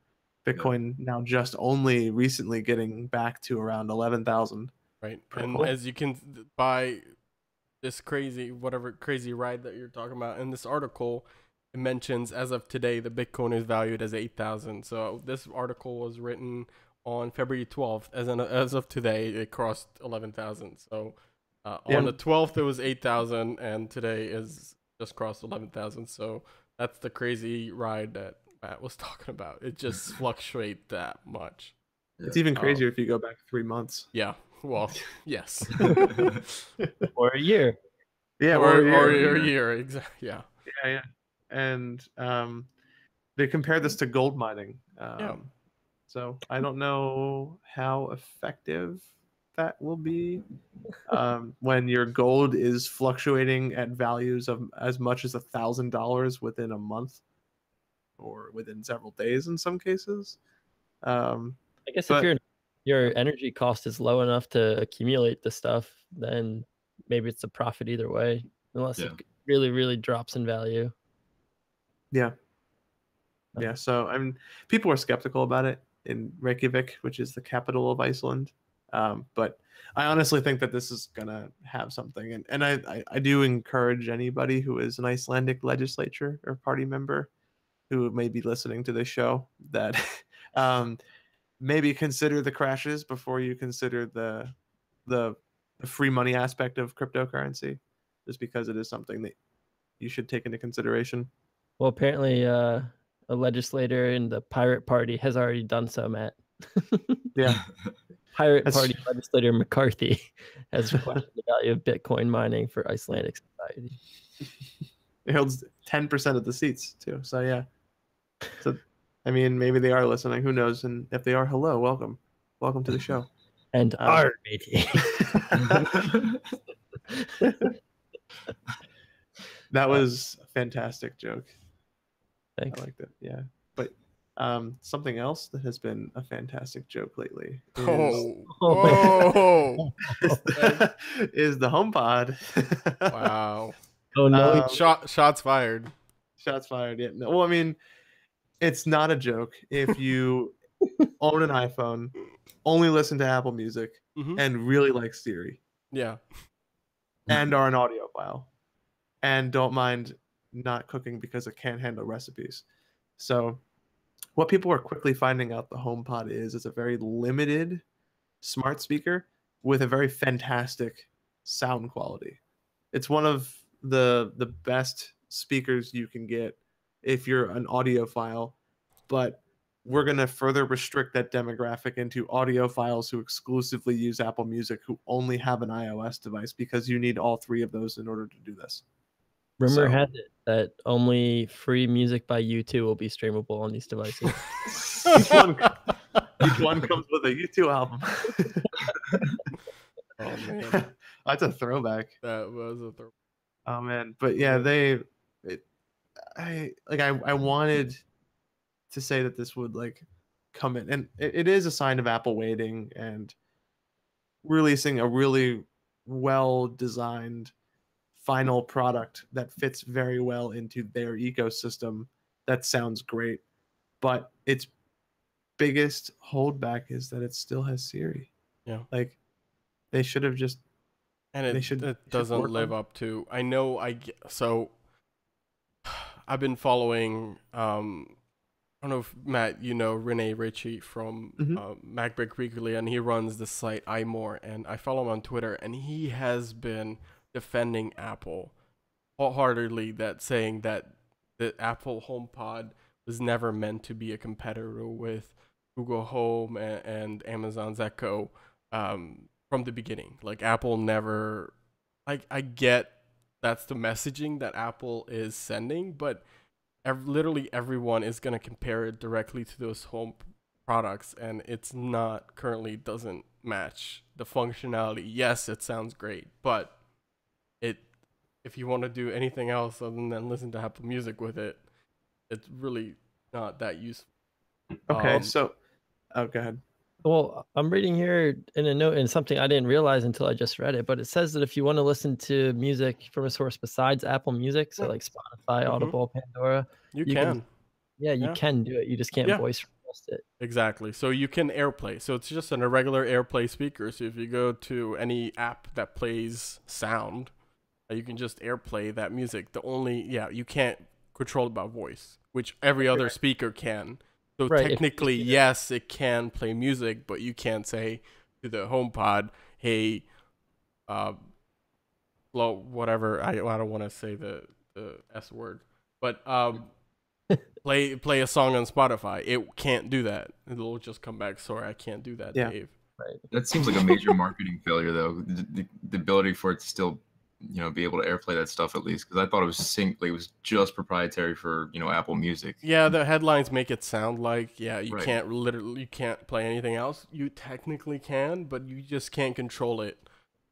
Bitcoin now just only recently getting back to around 11,000. Right. And as you can buy this crazy ride that you're talking about in this article, it mentions as of today the Bitcoin is valued as 8,000. So this article was written on February 12th. As of today, it crossed 11,000. So on the 12th it was 8,000, and today is just crossed 11,000. So that's the crazy ride that Matt was talking about. It just fluctuates that much. It's even crazier if you go back 3 months. Yeah. Well, yes. Or a year. Yeah, or a year. Exactly. Yeah. Yeah. And they compare this to gold mining. So I don't know how effective that will be when your gold is fluctuating at values of as much as $1,000 within a month or within several days in some cases. I guess if your energy cost is low enough to accumulate the stuff, then maybe it's a profit either way, unless it really, really drops in value. Yeah. Yeah. So people are skeptical about it in Reykjavik, which is the capital of Iceland. But I honestly think that this is gonna have something, and I do encourage anybody who is an Icelandic legislature or party member who may be listening to this show that maybe consider the crashes before you consider the free money aspect of cryptocurrency, just because it is something that you should take into consideration. Well, apparently a legislator in the Pirate Party has already done so, Matt. Yeah. Pirate Party legislator McCarthy has questioned the value of Bitcoin mining for Icelandic society. It holds 10% of the seats too. So yeah. So I mean, maybe they are listening. Who knows? And if they are, hello, welcome to the show. And our matey. That was a fantastic joke. Thanks. I liked it. Yeah. But something else that has been a fantastic joke lately is, is the HomePod. Wow. Oh no! Shots fired. Shots fired. Yeah. No, well, I mean, it's not a joke if you own an iPhone, only listen to Apple Music, and really like Siri. Yeah. And are an audiophile, and don't mind not cooking because it can't handle recipes. So what people are quickly finding out the HomePod is a very limited smart speaker with a very fantastic sound quality. It's one of the best speakers you can get if you're an audiophile, but we're going to further restrict that demographic into audiophiles who exclusively use Apple Music, who only have an iOS device, because you need all three of those in order to do this. Rumor has it that only free music by U2 will be streamable on these devices. Each one comes with a U2 album. Oh man, that's a throwback. That was a throwback. Oh man, but yeah, I wanted to say that this would like come in, and it is a sign of Apple waiting and releasing a really well designed final product that fits very well into their ecosystem. That sounds great, but its biggest holdback is that it still has Siri. Yeah. Like they should have just, And they it should doesn't work live on- up to. I know. So I've been following. I don't know if Matt, you know Renee Ritchie from MacBreak Weekly, and he runs the site iMore, and I follow him on Twitter, and he has been defending Apple wholeheartedly, that saying that the Apple HomePod was never meant to be a competitor with Google Home and Amazon's Echo from the beginning. Like Apple never, like I get that's the messaging that Apple is sending, but literally everyone is going to compare it directly to those home products, and it's not currently doesn't match the functionality. Yes, it sounds great, but if you want to do anything else other than listen to Apple Music with it, it's really not that useful. Okay, so go ahead. Well, I'm reading here in a note, and something I didn't realize until I just read it, but it says that if you want to listen to music from a source besides Apple Music, so like Spotify, Audible, Pandora, you can. You can do it. You just can't voice request it. Exactly. So you can AirPlay. So it's just a regular AirPlay speaker. So if you go to any app that plays sound, you can just AirPlay that music. You can't control it by voice, which every other speaker can. So technically, yes, it can play music, but you can't say to the HomePod, "Hey, whatever." I don't want to say the S word, but play a song on Spotify. It can't do that. It'll just come back. Sorry, I can't do that, Dave. Right. That seems like a major marketing failure, though. The ability for it to still, be able to AirPlay that stuff, at least, because I thought it was just proprietary for Apple Music. Yeah, the headlines make it sound like you Right. can't play anything else. You technically can, but you just can't control it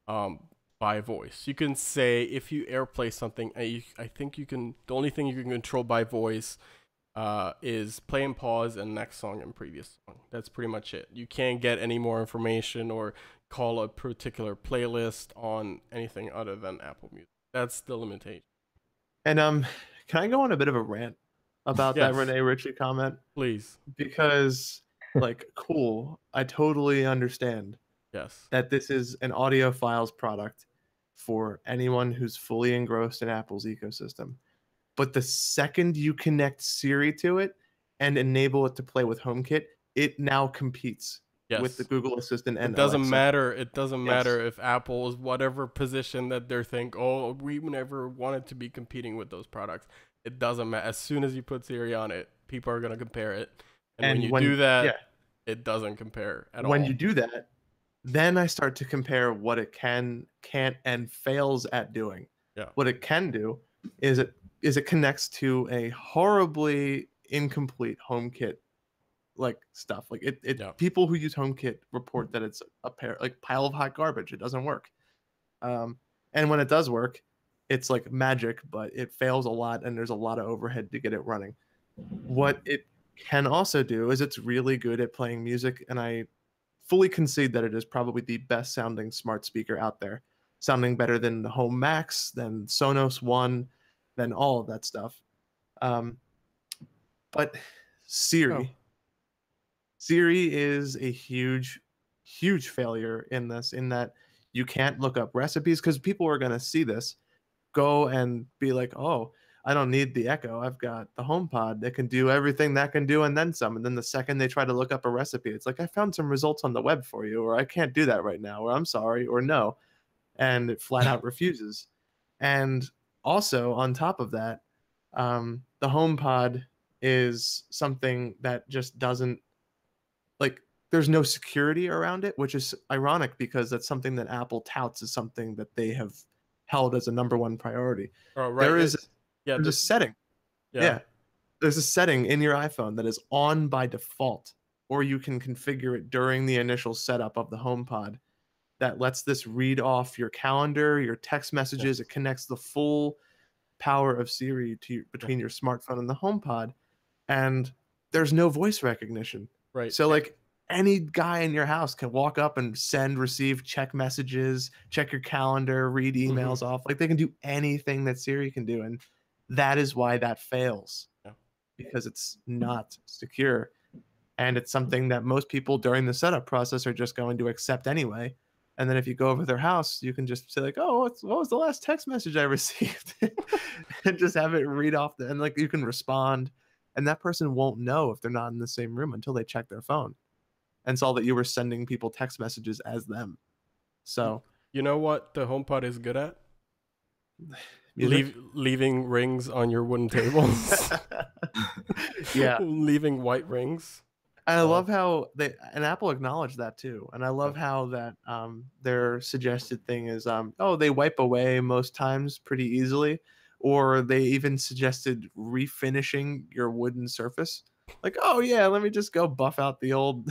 by voice. You can say if you AirPlay something, I think you can. The only thing you can control by voice is play and pause and next song and previous song. That's pretty much it. You can't get any more information or call a particular playlist on anything other than Apple Music. That's the limitation. And can I go on a bit of a rant about that Renee Ritchie comment? Please. Because cool, I totally understand. Yes. That this is an audio files product for anyone who's fully engrossed in Apple's ecosystem. But the second you connect Siri to it and enable it to play with HomeKit, it now competes with the Google Assistant and it doesn't Alexa. matter. It doesn't matter if Apple is whatever position that they're we never wanted to be competing with those products. It doesn't matter. As soon as you put Siri on it, people are going to compare it. And when you do that, it doesn't compare at all. When you do that, then I start to compare what it can't, and fails at doing. Yeah. What it can do is it connects to a horribly incomplete HomeKit stuff. People who use HomeKit report that it's a pile of hot garbage. It doesn't work. And when it does work, it's like magic, but it fails a lot and there's a lot of overhead to get it running. What it can also do is it's really good at playing music, and I fully concede that it is probably the best sounding smart speaker out there, sounding better than the Home Max, than Sonos One, than all of that stuff. But Siri is a huge failure in this, in that you can't look up recipes, because people are going to see this, go and be like, oh, I don't need the Echo. I've got the HomePod that can do everything that can do and then some. And then the second they try to look up a recipe, it's like, I found some results on the web for you, or I can't do that right now, or I'm sorry, or no. And it flat out refuses. And also on top of that, the HomePod is something that just doesn't, there's no security around it, which is ironic because that's something that Apple touts as something that they have held as a #1 priority. Oh, right. There's a setting. Yeah. There's a setting in your iPhone that is on by default, or you can configure it during the initial setup of the HomePod, that lets this read off your calendar, your text messages. It connects the full power of Siri between your smartphone and the HomePod, and there's no voice recognition. Right. So like any guy in your house can walk up and send, receive, check messages, check your calendar, read emails off. Like they can do anything that Siri can do. And that is why that fails. Yeah. Because it's not secure. And it's something that most people during the setup process are just going to accept anyway. And then if you go over their house, you can just say like, oh, what was the last text message I received? And just have it read off and like you can respond. And that person won't know if they're not in the same room until they check their phone and saw that you were sending people text messages as them. So you know what the HomePod is good at? Leaving rings on your wooden tables. Yeah. Leaving white rings. And I love how Apple acknowledged that too. And I love how that their suggested thing is they wipe away most times pretty easily, or they even suggested refinishing your wooden surface. Like, oh yeah, let me just go bust out the old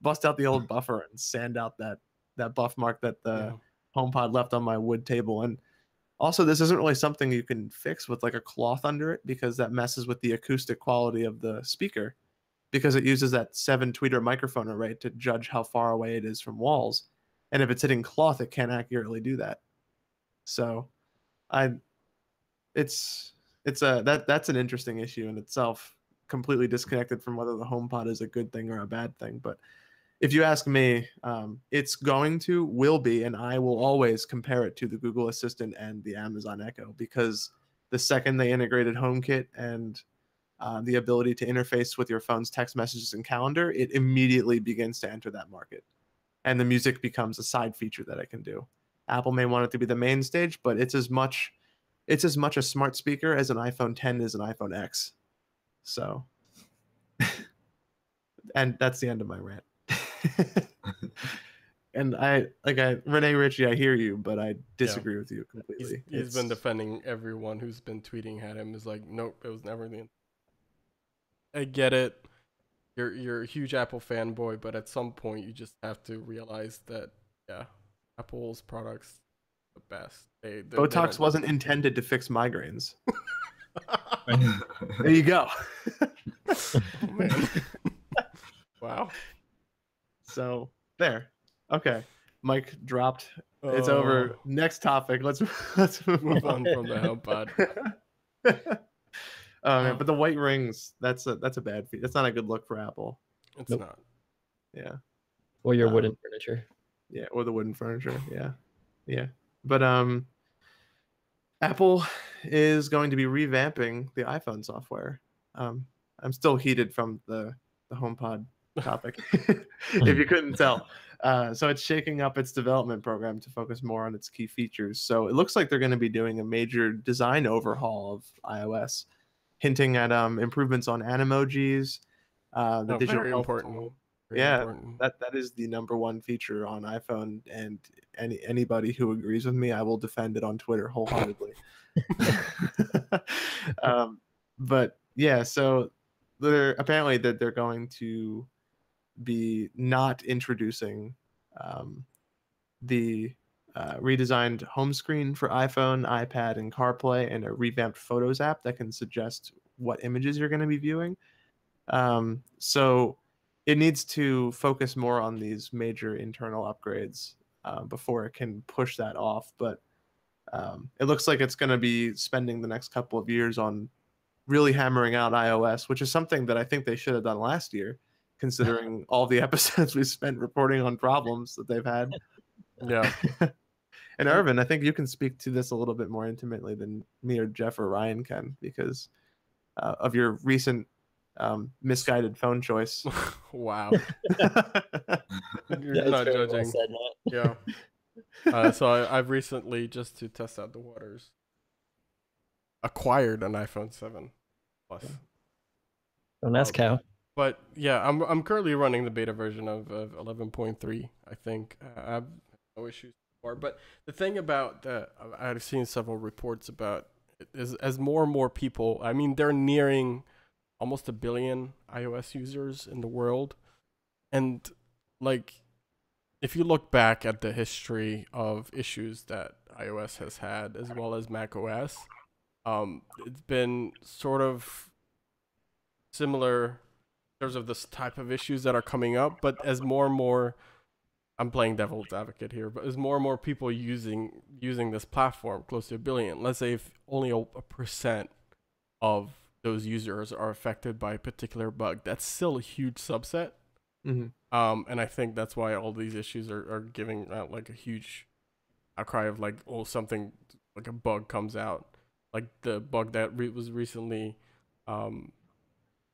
buffer and sand out that buff mark that the HomePod left on my wood table. And also, this isn't really something you can fix with like a cloth under it, because that messes with the acoustic quality of the speaker, because it uses that 7-tweeter microphone array to judge how far away it is from walls. And if it's hitting cloth, it can't accurately do that. So that's an interesting issue in itself, completely disconnected from whether the HomePod is a good thing or a bad thing. But if you ask me, will be, and I will always compare it to the Google Assistant and the Amazon Echo, because the second they integrated HomeKit and the ability to interface with your phone's text messages and calendar, it immediately begins to enter that market. And the music becomes a side feature that it can do. Apple may want it to be the main stage, but it's as much a smart speaker as an iPhone 10 is an iPhone X. So, and that's the end of my rant. And Renee Ritchie, I hear you, but I disagree with you completely. He's been defending everyone who's been tweeting at him. Is like, nope, it was never the. I get it. You're a huge Apple fanboy, but at some point you just have to realize that Apple's products are the best. Botox wasn't intended to fix migraines. There you go. Oh, man. Wow. So there. Okay. Mic dropped. It's over. Next topic. Let's move on from the HomePod. Man, but the white rings, that's a bad feat. That's not a good look for Apple. It's not. Yeah. Or your wooden furniture. Yeah, or the wooden furniture. Yeah. Yeah. But Apple is going to be revamping the iPhone software. I'm still heated from the HomePod topic, if you couldn't tell. So it's shaking up its development program to focus more on its key features. So it looks like they're going to be doing a major design overhaul of iOS, hinting at improvements on Animojis, the digital very health important. tool. Very important. That is the #1 feature on iPhone, and anybody who agrees with me, I will defend it on Twitter wholeheartedly. But yeah, so they're going to be not introducing the redesigned home screen for iPhone, iPad, and CarPlay, and a revamped Photos app that can suggest what images you're going to be viewing. So it needs to focus more on these major internal upgrades before it can push that off. But it looks like it's going to be spending the next couple of years on really hammering out iOS, which is something that I think they should have done last year, considering all the episodes we spent reporting on problems that they've had. Yeah. And Ervin, I think you can speak to this a little bit more intimately than me or Jeff or Ryan can, because of your recent misguided phone choice. Wow. You're not judging. Well yeah. So I've recently, just to test out the waters, acquired an iPhone 7 Plus. Don't ask how. But yeah, I'm currently running the beta version of 11.3. I think I have no issues so far. But the thing about I've seen several reports about it is, as more and more people, I mean, they're nearing almost 1 billion iOS users in the world, and like, if you look back at the history of issues that iOS has had, as well as macOS, it's been sort of similar terms of this type of issues that are coming up. But as more and more, I'm playing devil's advocate here, but as more and more people using this platform, close to 1 billion, let's say if only a percent of those users are affected by a particular bug, that's still a huge subset. And I think that's why all these issues are giving out like a huge outcry of like, oh, something like a bug comes out, like the bug that was recently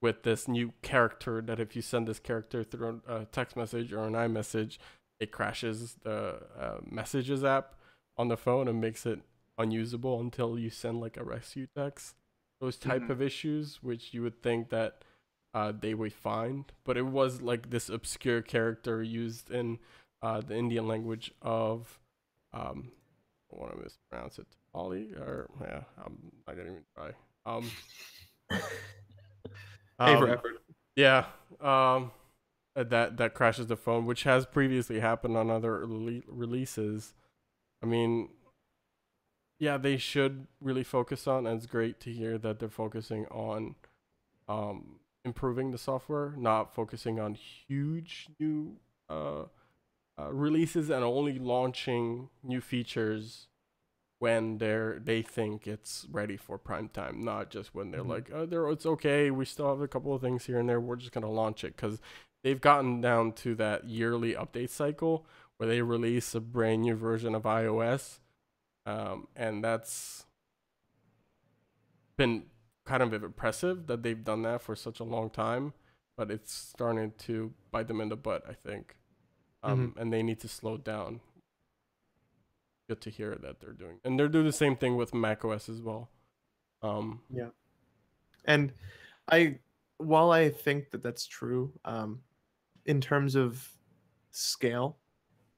with this new character, that if you send this character through a text message or an iMessage, it crashes the messages app on the phone and makes it unusable until you send like a rescue text. Those type of issues, which you would think that they would find, but it was like this obscure character used in the Indian language of I want to mispronounce it, Ollie, or yeah, I'm not gonna even try. A for effort. Yeah, that crashes the phone, which has previously happened on other releases. I mean, yeah, they should really focus on, and it's great to hear that they're focusing on improving the software, not focusing on huge new releases and only launching new features when they think it's ready for prime time, not just when they're like, oh, it's okay, we still have a couple of things here and there, we're just gonna launch it, because they've gotten down to that yearly update cycle where they release a brand new version of iOS, and that's been kind of impressive that they've done that for such a long time, but it's starting to bite them in the butt, I think. And they need to slow down. Good to hear that they're doing, and they're doing the same thing with macOS as well. Yeah, and while I think that that's true, in terms of scale,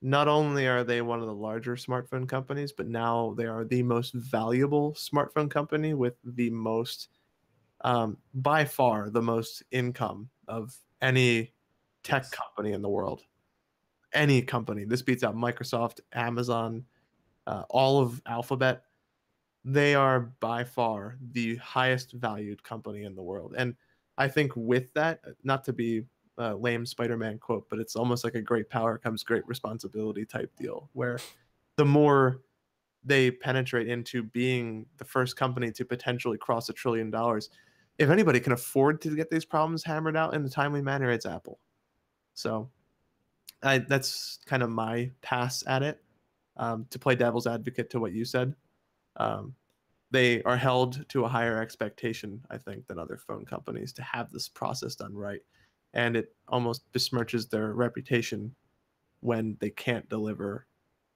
not only are they one of the larger smartphone companies, but now they are the most valuable smartphone company with the most, by far, the most income of any tech company in the world. Any company. This beats out Microsoft, Amazon, all of Alphabet. They are by far the highest valued company in the world. And I think with that, not to be a lame Spider-Man quote, but it's almost like a great power comes great responsibility type deal, where the more they penetrate into being the first company to potentially cross $1 trillion, if anybody can afford to get these problems hammered out in a timely manner, it's Apple. So that's kind of my pass at it. To play devil's advocate to what you said, they are held to a higher expectation, I think, than other phone companies to have this process done right. And it almost besmirches their reputation when they can't deliver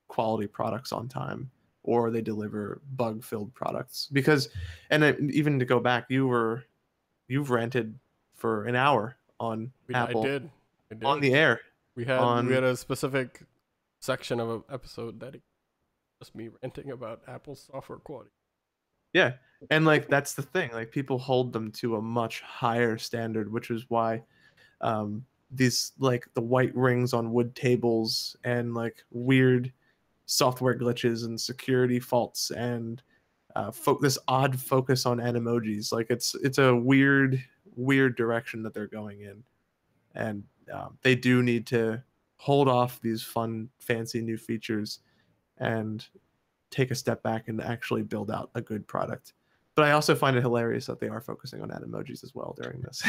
quality products on time, or they deliver bug-filled products. Because, even to go back, you've ranted for an hour on Apple. I did. On the air. We had a specific section of an episode that just me ranting about Apple's software quality. Yeah, and like that's the thing. Like people hold them to a much higher standard, which is why these like the white rings on wood tables and like weird software glitches and security faults and this odd focus on animojis. Like it's a weird direction that they're going in, and they do need to hold off these fun, fancy new features and take a step back and actually build out a good product. But I also find it hilarious that they are focusing on animojis as well during this.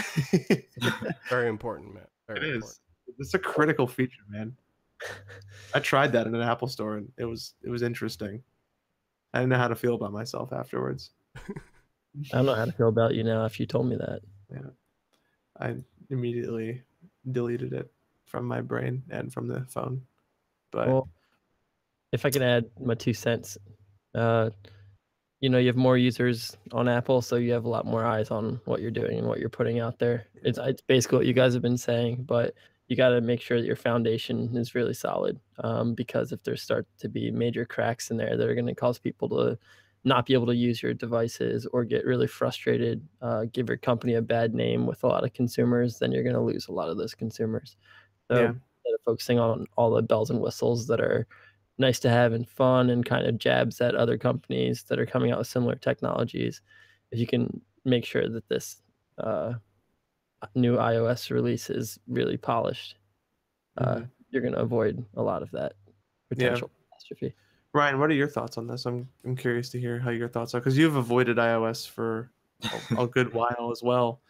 Very important, man. It is. It's a critical feature, man. I tried that in an Apple store and it was interesting. I didn't know how to feel about myself afterwards. I don't know how to feel about you now if you told me that. Yeah. I immediately deleted it from my brain and from the phone. But well, if I can add my 2 cents, you have more users on Apple, so you have a lot more eyes on what you're doing and what you're putting out there. It's basically what you guys have been saying, but you got to make sure that your foundation is really solid, because if there start to be major cracks in there that are going to cause people to not be able to use your devices or get really frustrated, give your company a bad name with a lot of consumers, then you're going to lose a lot of those consumers. So instead of focusing on all the bells and whistles that are nice to have and fun and kind of jabs at other companies that are coming out with similar technologies, if you can make sure that this new iOS release is really polished, you're going to avoid a lot of that potential catastrophe. Ryan, what are your thoughts on this? I'm curious to hear how your thoughts are, because you've avoided iOS for a good while as well.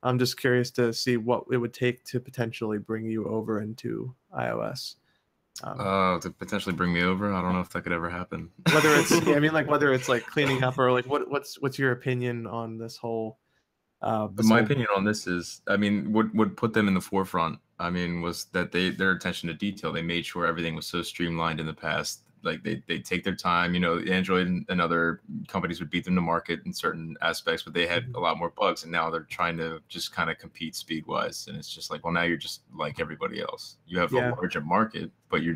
I'm just curious to see what it would take to potentially bring you over into iOS. To potentially bring me over, I don't know if that could ever happen. Whether it's, whether it's like cleaning up or like what's your opinion on this whole? My opinion on this is, what put them in the forefront, was that their attention to detail. They made sure everything was so streamlined in the past. Like they take their time. Android and other companies would beat them to market in certain aspects, but they had a lot more bugs, and now they're trying to just kind of compete speed wise. And it's just like, well, now you're just like everybody else. You have a larger market, but you're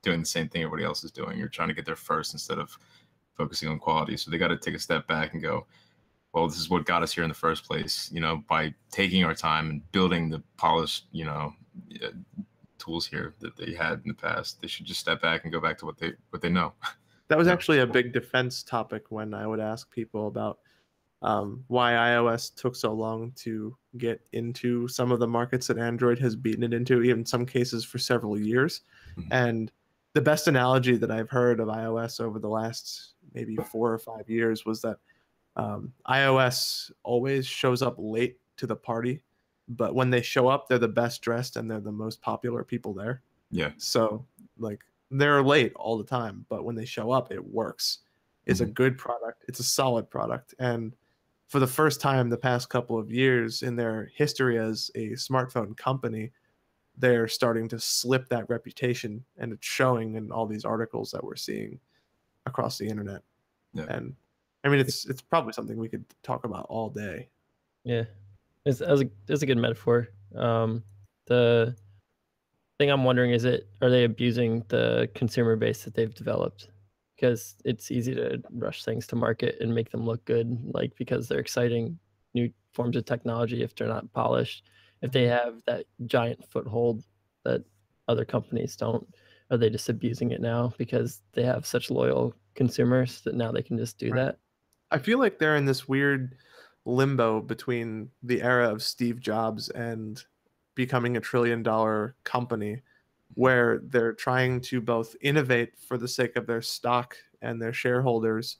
doing the same thing everybody else is doing. You're trying to get there first instead of focusing on quality. So they got to take a step back and go, well, this is what got us here in the first place, by taking our time and building the polished, tools here that they had in the past. They should just step back and go back to what they know. That was actually a big defense topic when I would ask people about why iOS took so long to get into some of the markets that Android has beaten it into, even in some cases for several years. And the best analogy that I've heard of iOS over the last maybe 4 or 5 years was that iOS always shows up late to the party, but when they show up, they're the best dressed and they're the most popular people there. Yeah. So like they're late all the time, but when they show up, it works. It's a good product. It's a solid product. And for the first time the past couple of years in their history as a smartphone company, they're starting to slip that reputation, and it's showing in all these articles that we're seeing across the internet. Yeah. And it's probably something we could talk about all day. Yeah. It's a good metaphor. The thing I'm wondering is, are they abusing the consumer base that they've developed? Because it's easy to rush things to market and make them look good, like because they're exciting new forms of technology. If they're not polished, if they have that giant foothold that other companies don't, are they just abusing it now because they have such loyal consumers that now they can just do that? I feel like they're in this weird limbo between the era of Steve Jobs and becoming $1 trillion company, where they're trying to both innovate for the sake of their stock and their shareholders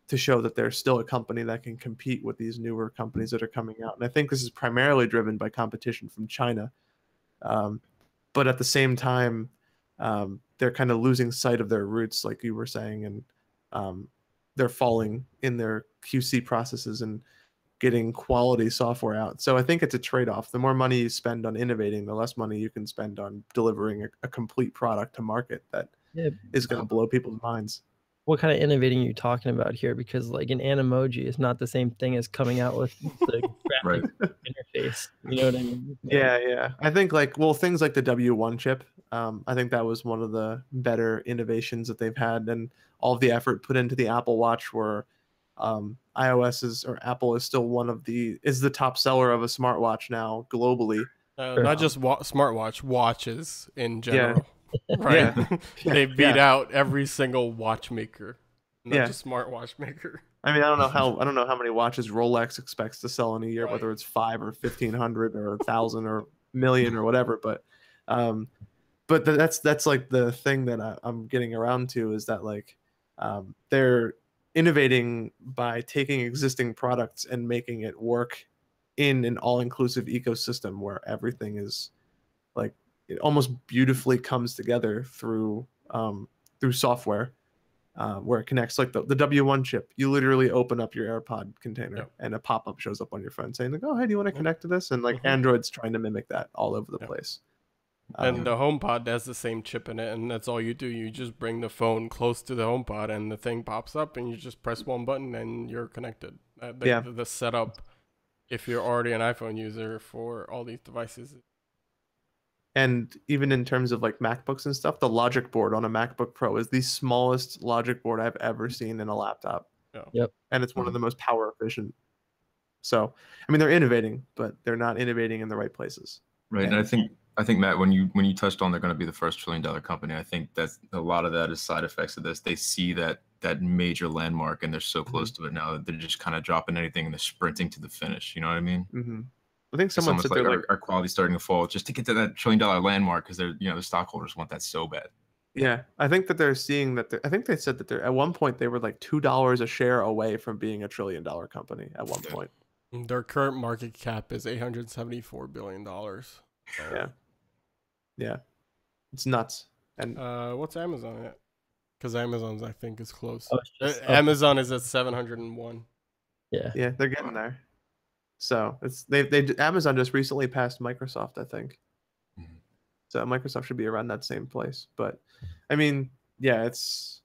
to show that they're still a company that can compete with these newer companies that are coming out. And I think this is primarily driven by competition from China. But at the same time, they're kind of losing sight of their roots, like you were saying, and they're falling in their QC processes and getting quality software out. So I think it's a trade-off. The more money you spend on innovating, the less money you can spend on delivering a complete product to market that is going to blow people's minds. What kind of innovating are you talking about here? Because like an Animoji is not the same thing as coming out with the graphic interface. You know what I mean? Yeah. I think things like the W1 chip, I think that was one of the better innovations that they've had, and all of the effort put into the Apple Watch, where Apple is still is the top seller of a smartwatch now globally. Not just smartwatch, watches in general. Yeah. Right? Yeah. They beat out every single watchmaker, not just smartwatch maker. I don't know how many watches Rolex expects to sell in a year, whether it's 5 or 1,500 or 1,000 or million or whatever. But that's like the thing that I'm getting around to, is that they're innovating by taking existing products and making it work in an all-inclusive ecosystem where everything is it almost beautifully comes together through software, where it connects. Like the W1 chip, you literally open up your AirPod container and a pop-up shows up on your phone saying oh, hey, do you want to connect to this? And Android's trying to mimic that all over the place. And the HomePod has the same chip in it, and that's all you do. You just bring the phone close to the HomePod, and the thing pops up, and you just press one button, and you're connected. The setup, if you're already an iPhone user for all these devices. And even in terms of MacBooks and stuff, the logic board on a MacBook Pro is the smallest logic board I've ever seen in a laptop. Yep. And it's one of the most power efficient. So, they're innovating, but they're not innovating in the right places. Right. And I think Matt, when you touched on they're going to be the first $1 trillion company, I think that's a lot of that is side effects of this. They see that major landmark, and they're so close to it now that they're just kind of dropping anything and they're sprinting to the finish. You know what I mean? Mm-hmm. I think It's someone almost said like they're like, our quality's starting to fall just to get to that $1 trillion landmark because they're the stockholders want that so bad. yeah, I think that they're seeing that. I think they said that they're at one point they were like $2 a share away from being $1 trillion company at one point. Their current market cap is $874 billion. So, Yeah, it's nuts. And what's Amazon at? Because Amazon's, I think, is close. Oh, it's just- Amazon is at 701. Yeah. yeah, they're getting there. So it's they Amazon just recently passed Microsoft, I think. Mhm. So Microsoft should be around that same place. But I mean, yeah, it's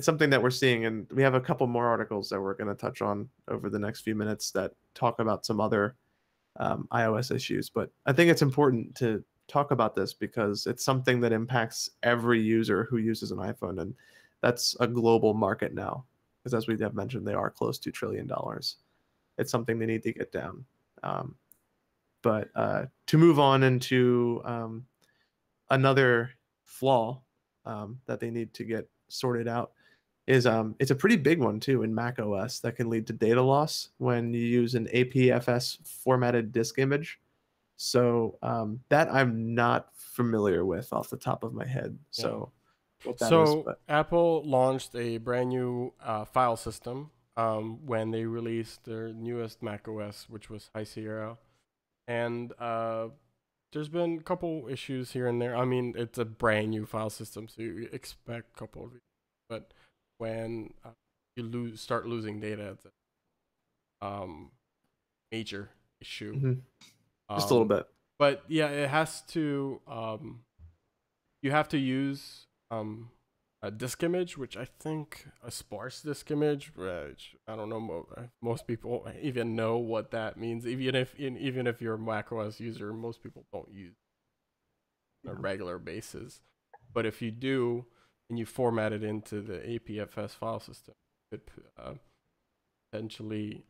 something that we're seeing, and we have a couple more articles that we're going to touch on over the next few minutes that talk about some other iOS issues. But I think it's important to talk about this because it's something that impacts every user who uses an iPhone, and that's a global market now. Because as we have mentioned, they are close to $1 trillion. It's something they need to get down. But to move on into another flaw that they need to get sorted out is it's a pretty big one too in Mac OS that can lead to data loss when you use an APFS formatted disk image. So that I'm not familiar with off the top of my head. So what that is, but Apple launched a brand new file system when they released their newest Mac OS, which was High Sierra, and there's been a couple issues here and there. I mean, it's a brand new file system, so you expect a couple of issues. But when you start losing data, it's a major issue. just a little bit. But yeah, it has to. You have to use a disk image, which I think a sparse disk image, which I don't know. Most people even know what that means. Even if you're a macOS user, most people don't use it on a regular basis. But if you do, and you format it into the APFS file system, it could potentially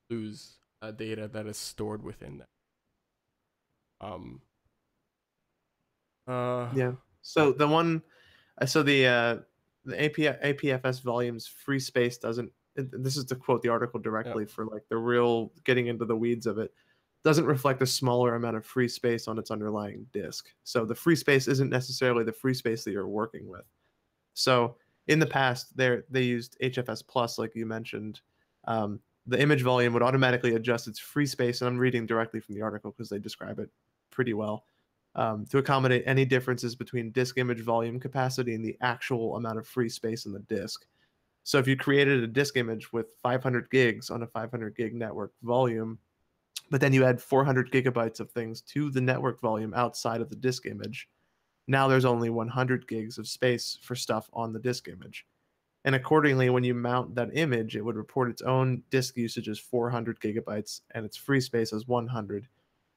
lose data that is stored within that. Yeah. So the one, so the APFS volumes free space doesn't. This is to quote the article directly for like the real getting into the weeds of it. Doesn't reflect a smaller amount of free space on its underlying disk. So the free space isn't necessarily the free space that you're working with. So in the past, they used HFS Plus, like you mentioned. The image volume would automatically adjust its free space, and I'm reading directly from the article because they describe it pretty well, to accommodate any differences between disk image volume capacity and the actual amount of free space in the disk. So if you created a disk image with 500 gigs on a 500 gig network volume, but then you add 400 gigabytes of things to the network volume outside of the disk image, now there's only 100 gigs of space for stuff on the disk image. And accordingly, when you mount that image, it would report its own disk usage as 400 gigabytes and its free space as 100,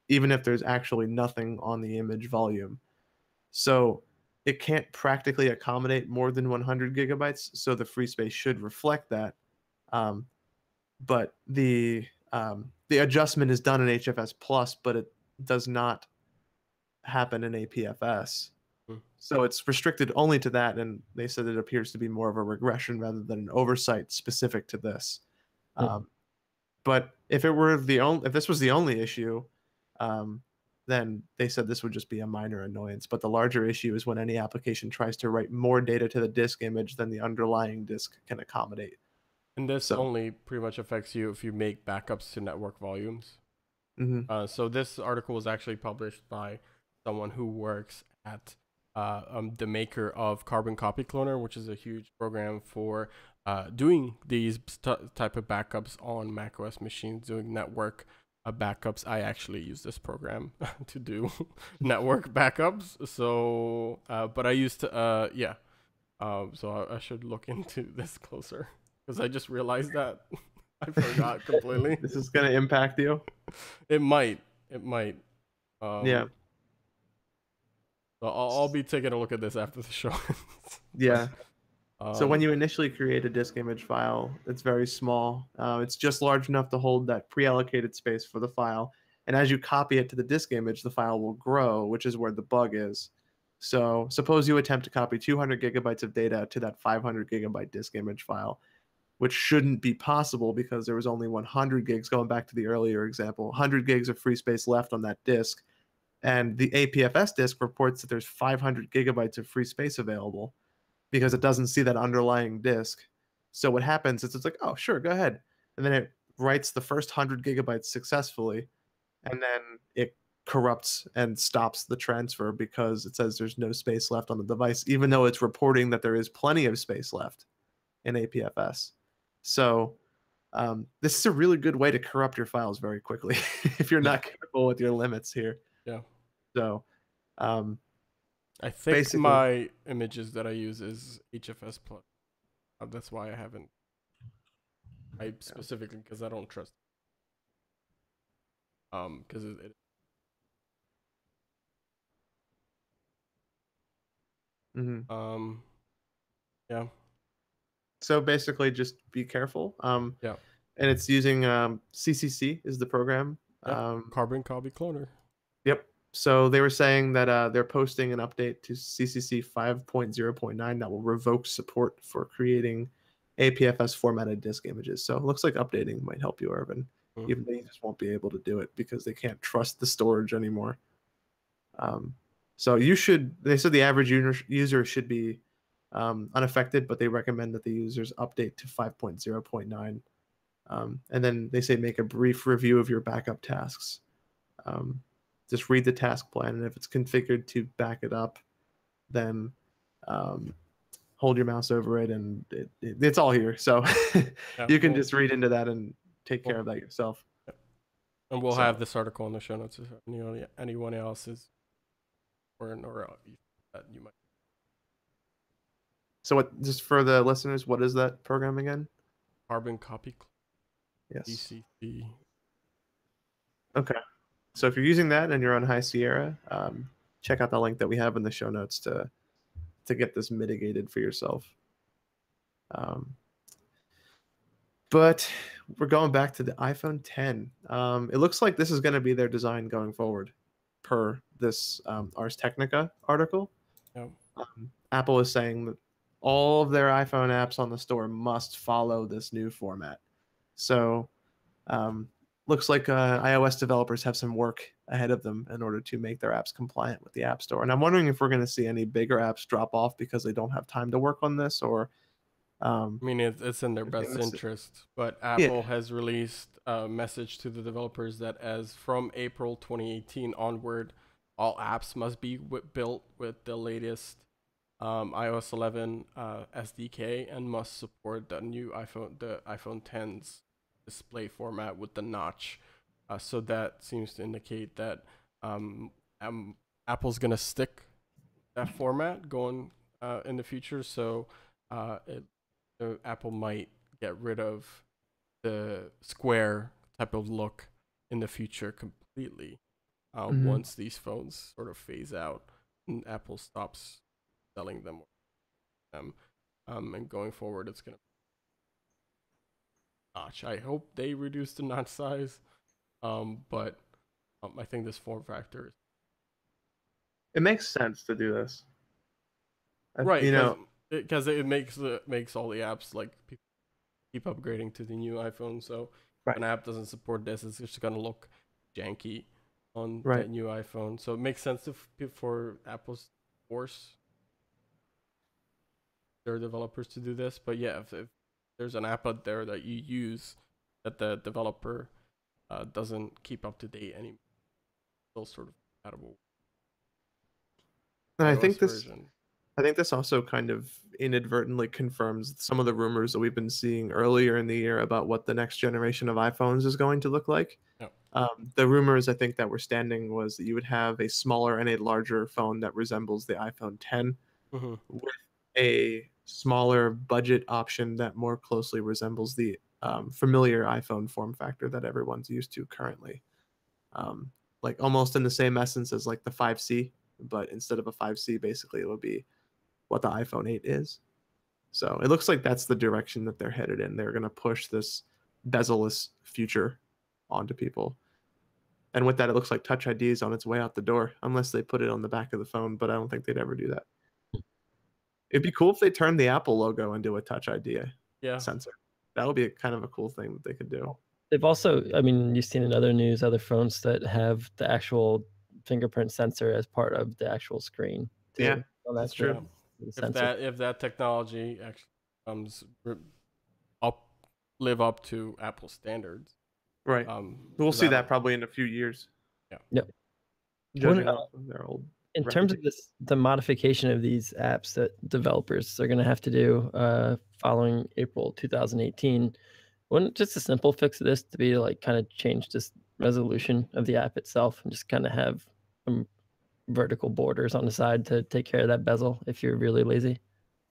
even if there's actually nothing on the image volume. So it can't practically accommodate more than 100 gigabytes, so the free space should reflect that. But the adjustment is done in HFS Plus, but it does not happen in APFS. So it's restricted only to that, and they said it appears to be more of a regression rather than an oversight specific to this. But if this was the only issue, then they said this would just be a minor annoyance. But the larger issue is when any application tries to write more data to the disk image than the underlying disk can accommodate. And this only pretty much affects you if you make backups to network volumes. So this article was actually published by someone who works at the maker of Carbon Copy Cloner, which is a huge program for doing these type of backups on macOS machines, doing network backups. I actually use this program to do network backups. So, but I used to, so I should look into this closer because I just realized that I forgot completely. This is going to impact you? It might. Yeah. So I'll be taking a look at this after the show. Yeah. So when you initially create a disk image file, it's very small. It's just large enough to hold that pre-allocated space for the file. And as you copy it to the disk image, the file will grow, which is where the bug is. So suppose you attempt to copy 200 gigabytes of data to that 500 gigabyte disk image file. which shouldn't be possible because there was only 100 gigs, going back to the earlier example, 100 gigs of free space left on that disk. And the APFS disk reports that there's 500 gigabytes of free space available because it doesn't see that underlying disk. So what happens is it's like, oh, sure, go ahead. And then it writes the first 100 gigabytes successfully, and then it corrupts and stops the transfer because it says there's no space left on the device, even though it's reporting that there is plenty of space left in APFS. So this is a really good way to corrupt your files very quickly if you're not careful with your limits here. Yeah. So I think my images that I use is HFS plus. That's why I haven't. I specifically because I don't trust. Because it. Yeah. So basically, just be careful. Yeah. And it's using CCC is the program. Yep. Carbon copy cloner. Yep. So they were saying that they're posting an update to CCC 5.0.9 that will revoke support for creating APFS formatted disk images. So it looks like updating might help you, Ervin, even though you just won't be able to do it because they can't trust the storage anymore. So you should, they said the average user should be unaffected, but they recommend that the users update to 5.0.9. And then they say make a brief review of your backup tasks. Just read the task plan, and if it's configured to back it up, then hold your mouse over it, and it's all here. So you can just read into that and take care of that yourself. And we'll have this article in the show notes if anyone else is or that you might. So what? Just for the listeners, what is that program again? Carbon copy. Yes. DCC. Okay. So if you're using that and you're on High Sierra, check out the link that we have in the show notes to get this mitigated for yourself. But we're going back to the iPhone 10. It looks like this is going to be their design going forward, per this Ars Technica article. Yep. Apple is saying that all of their iPhone apps on the store must follow this new format. So looks like iOS developers have some work ahead of them in order to make their apps compliant with the App Store. And I'm wondering if we're going to see any bigger apps drop off because they don't have time to work on this, or I mean, it's in their best interest. But Apple has released a message to the developers that as from April 2018 onward, all apps must be built with the latest iOS 11 SDK and must support the new the iPhone 10's display format with the notch. So that seems to indicate that Apple's gonna stick that format going in the future. So Apple might get rid of the square type of look in the future completely once these phones sort of phase out and Apple stops selling them. And going forward, it's gonna notch. I hope they reduce the notch size, but I think this form factor. It makes sense to do this, right? You know, because it makes all the apps like people keep upgrading to the new iPhone. So if an app doesn't support this, it's just gonna look janky on that new iPhone. So it makes sense for Apple's force their developers to do this. But yeah, if there's an app out there that you use that the developer doesn't keep up to date anymore, still sort of compatible. And I think this also kind of inadvertently confirms some of the rumors that we've been seeing earlier in the year about what the next generation of iPhones is going to look like. Yep. The rumors I think that were standing was that you would have a smaller and a larger phone that resembles the iPhone 10 with a smaller budget option that more closely resembles the familiar iPhone form factor that everyone's used to currently. Like almost in the same essence as like the 5C, but instead of a 5C, basically it would be what the iPhone 8 is. So it looks like that's the direction that they're headed in. They're going to push this bezel-less future onto people. And with that, it looks like Touch ID is on its way out the door, unless they put it on the back of the phone, but I don't think they'd ever do that. It'd be cool if they turned the Apple logo into a Touch ID sensor. that would be kind of a cool thing that they could do. They've also, I mean, you've seen in other news, other phones that have the actual fingerprint sensor as part of the actual screen. Too. Yeah, So that's true. If that technology actually comes live up to Apple standards, right? We'll see that that'll- probably in a few years. Yeah. Yep. Judging off of their old. In terms of this, the modification of these apps that developers are going to have to do following April 2018, wouldn't just a simple fix of this to be to like kind of change this resolution of the app itself and just kind of have some vertical borders on the side to take care of that bezel if you're really lazy?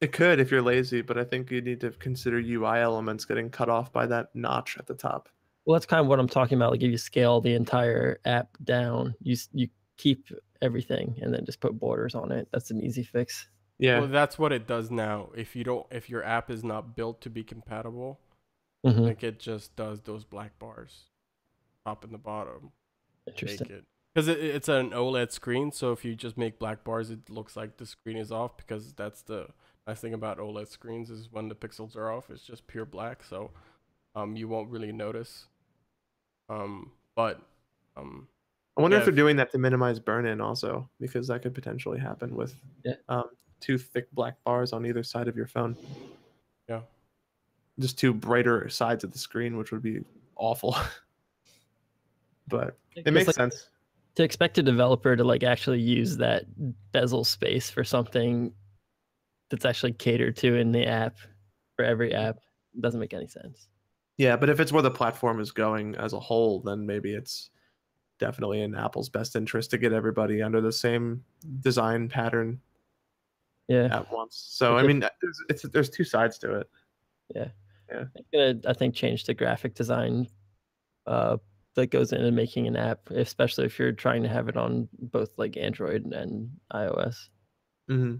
It could if you're lazy, but I think you need to consider UI elements getting cut off by that notch at the top. Well, that's kind of what I'm talking about. Like if you scale the entire app down, you keep everything and then just put borders on it. That's an easy fix. Yeah. Well, that's what it does now. If your app is not built to be compatible, Mhm. like it just does those black bars, top and the bottom. Interesting. Because it's an OLED screen, so if you just make black bars, it looks like the screen is off. Because that's the nice thing about OLED screens is when the pixels are off, it's just pure black, so you won't really notice. But I wonder if yeah, they're doing that to minimize burn-in also, because that could potentially happen with two thick black bars on either side of your phone. Yeah. Just two brighter sides of the screen, which would be awful. But it makes sense. To expect a developer to like actually use that bezel space for something that's actually catered to in the app for every app doesn't make any sense. Yeah, but if it's where the platform is going as a whole, then maybe it's definitely in Apple's best interest to get everybody under the same design pattern at once. So, I mean, there's two sides to it. Yeah. Yeah. It's gonna, I think, change the graphic design that goes into making an app, especially if you're trying to have it on both like Android and iOS. Mm-hmm.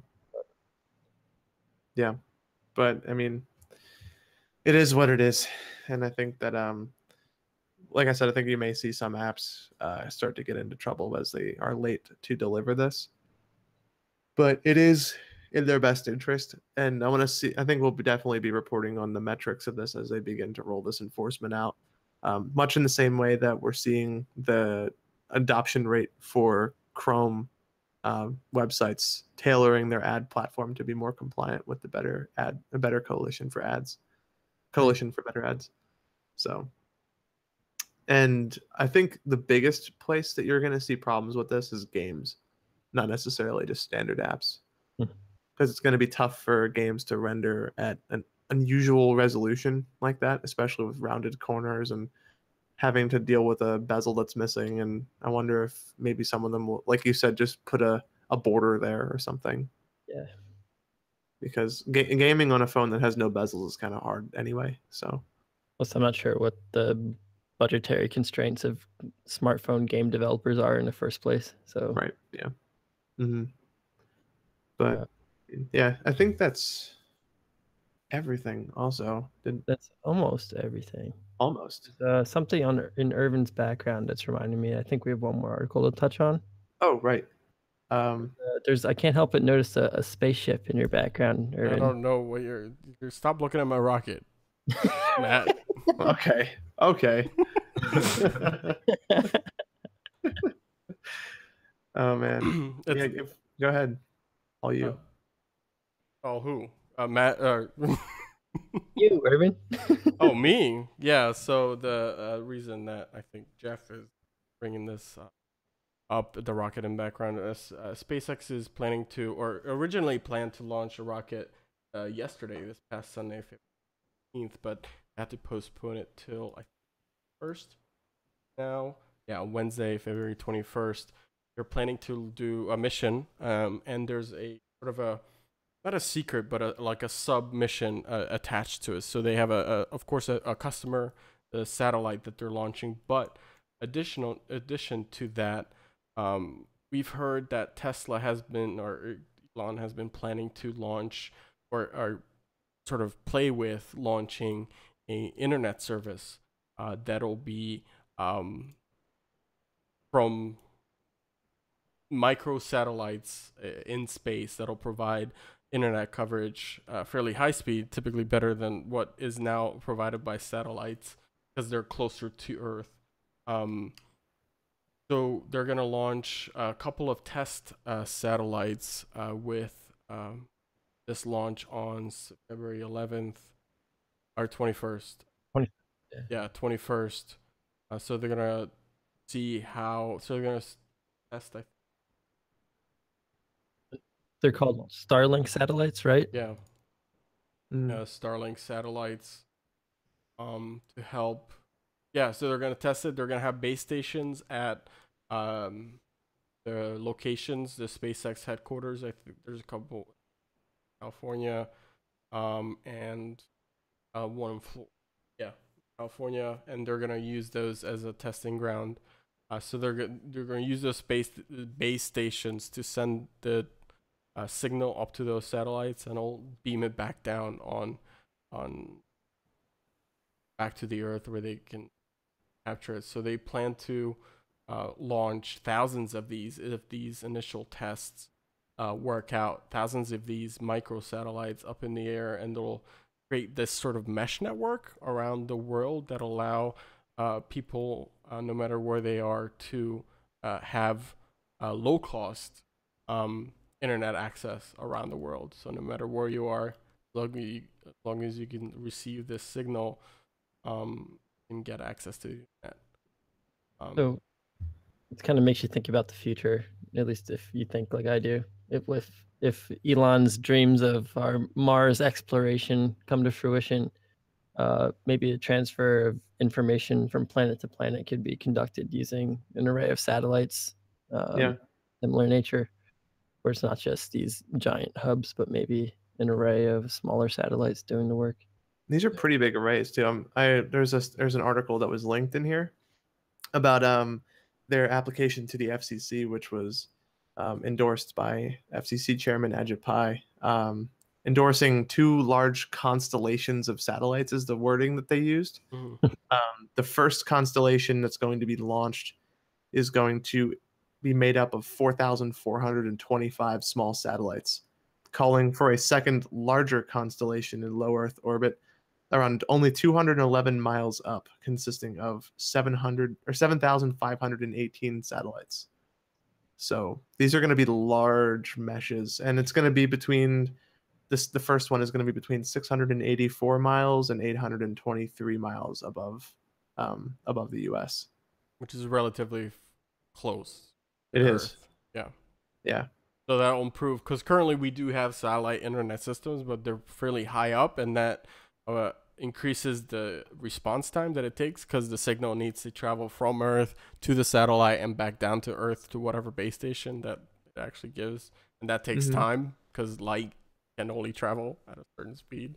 Yeah. But, I mean, it is what it is. And I think that, like I said, I think you may see some apps start to get into trouble as they are late to deliver this. But it is in their best interest. And I think we'll definitely be reporting on the metrics of this as they begin to roll this enforcement out. Much in the same way that we're seeing the adoption rate for Chrome websites tailoring their ad platform to be more compliant with a better coalition for better ads. So, and I think the biggest place that you're going to see problems with this is games, not necessarily just standard apps, because it's going to be tough for games to render at an unusual resolution like that, especially with rounded corners and having to deal with a bezel that's missing. And I wonder if maybe some of them will, like you said, just put a border there or something. Yeah. Because gaming on a phone that has no bezels is kind of hard anyway. So. Plus, I'm not sure what the budgetary constraints of smartphone game developers are in the first place. So. Right. Yeah. Mm-hmm. But yeah, I think that's everything. Also, that's almost everything. Almost. Something in Ervin's background that's reminding me. I think we have one more article to touch on. Oh, right. I can't help but notice a spaceship in your background, Ervin. I don't know what you're stop looking at my rocket, Matt. Okay. Oh man. Yeah, go ahead. All you. Oh, who? Matt. You, Ervin. Oh, me. Yeah. So the reason that I think Jeff is bringing this up, the rocket in background, is SpaceX is planning to, or originally planned to launch a rocket yesterday, this past Sunday, 15th, but had to postpone it till I think 1st now. Yeah, Wednesday, February 21st. They're planning to do a mission, and there's a sort of a, not a secret, but like a sub mission attached to it. So they have of course a customer, the satellite that they're launching, but addition to that, we've heard that Tesla has been, or Elon has been planning to launch or sort of play with launching a internet service that'll be from micro satellites in space that'll provide internet coverage fairly high speed, typically better than what is now provided by satellites because they're closer to Earth. So they're going to launch a couple of test satellites with this launch on February 11th or 21st. 20, Yeah, 21st. So they're going to see how, so they're going to test, They're called Starlink satellites, right? yeah, Starlink satellites to help. Yeah, so they're going to test it. They're going to have base stations at the locations, the SpaceX headquarters. I think there's a couple in California, and one in California, and they're going to use those as a testing ground. So they're going to use those base stations to send the signal up to those satellites, and it'll beam it back down on back to the Earth where they can capture it. So they plan to launch thousands of these if these initial tests work out. Thousands of these micro satellites up in the air, and they'll create this sort of mesh network around the world that allow people, no matter where they are, to have low cost internet access around the world. So no matter where you are, as long as you can receive this signal, you can get access to the internet. So it kind of makes you think about the future, at least if you think like I do. If Elon's dreams of our Mars exploration come to fruition, maybe a transfer of information from planet to planet could be conducted using an array of satellites, similar nature, where it's not just these giant hubs, but maybe an array of smaller satellites doing the work. These are pretty big arrays too. There's an article that was linked in here about their application to the FCC, which was endorsed by FCC Chairman Ajit Pai, endorsing 2 large constellations of satellites is the wording that they used. The first constellation that's going to be launched is going to be made up of 4,425 small satellites, calling for a second larger constellation in low Earth orbit around only 211 miles up, consisting of 7,518 satellites. So these are going to be large meshes, and it's going to be between the first one is going to be between 684 miles and 823 miles above the US, which is relatively close. It is. Yeah. So that'll improve, because currently we do have satellite internet systems, but they're fairly high up, and that increases the response time that it takes, because the signal needs to travel from Earth to the satellite and back down to Earth to whatever base station that it actually gives, and that takes time because light can only travel at a certain speed.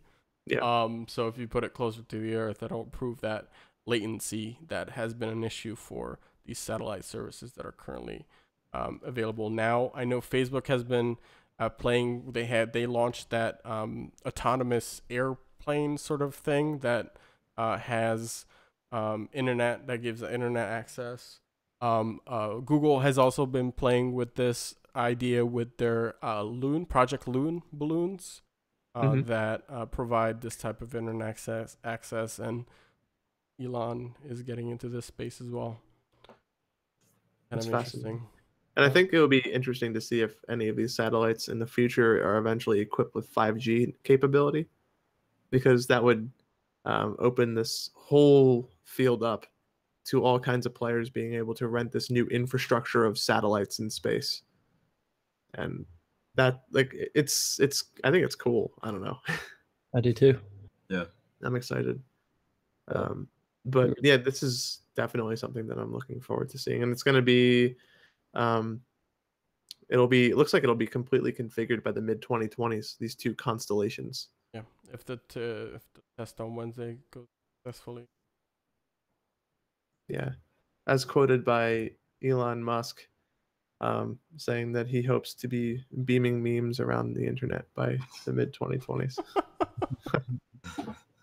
So if you put it closer to the Earth, that'll improve that latency that has been an issue for these satellite services that are currently available now. I know Facebook has been playing. They launched that autonomous airplane sort of thing that has internet, that gives internet access. Google has also been playing with this idea with their Project Loon balloons that provide this type of internet access, and Elon is getting into this space as well. Kind of interesting. And I think it will be interesting to see if any of these satellites in the future are eventually equipped with 5G capability, because that would open this whole field up to all kinds of players being able to rent this new infrastructure of satellites in space. And that, like, it's I think it's cool. I don't know. I do too. Yeah, I'm excited. But yeah, this is definitely something that I'm looking forward to seeing, and it's going to be it looks like it'll be completely configured by the mid-2020s, these 2 constellations. Yeah, if the test on Wednesday goes successfully. Yeah, as quoted by Elon Musk, saying that he hopes to be beaming memes around the internet by the mid-2020s.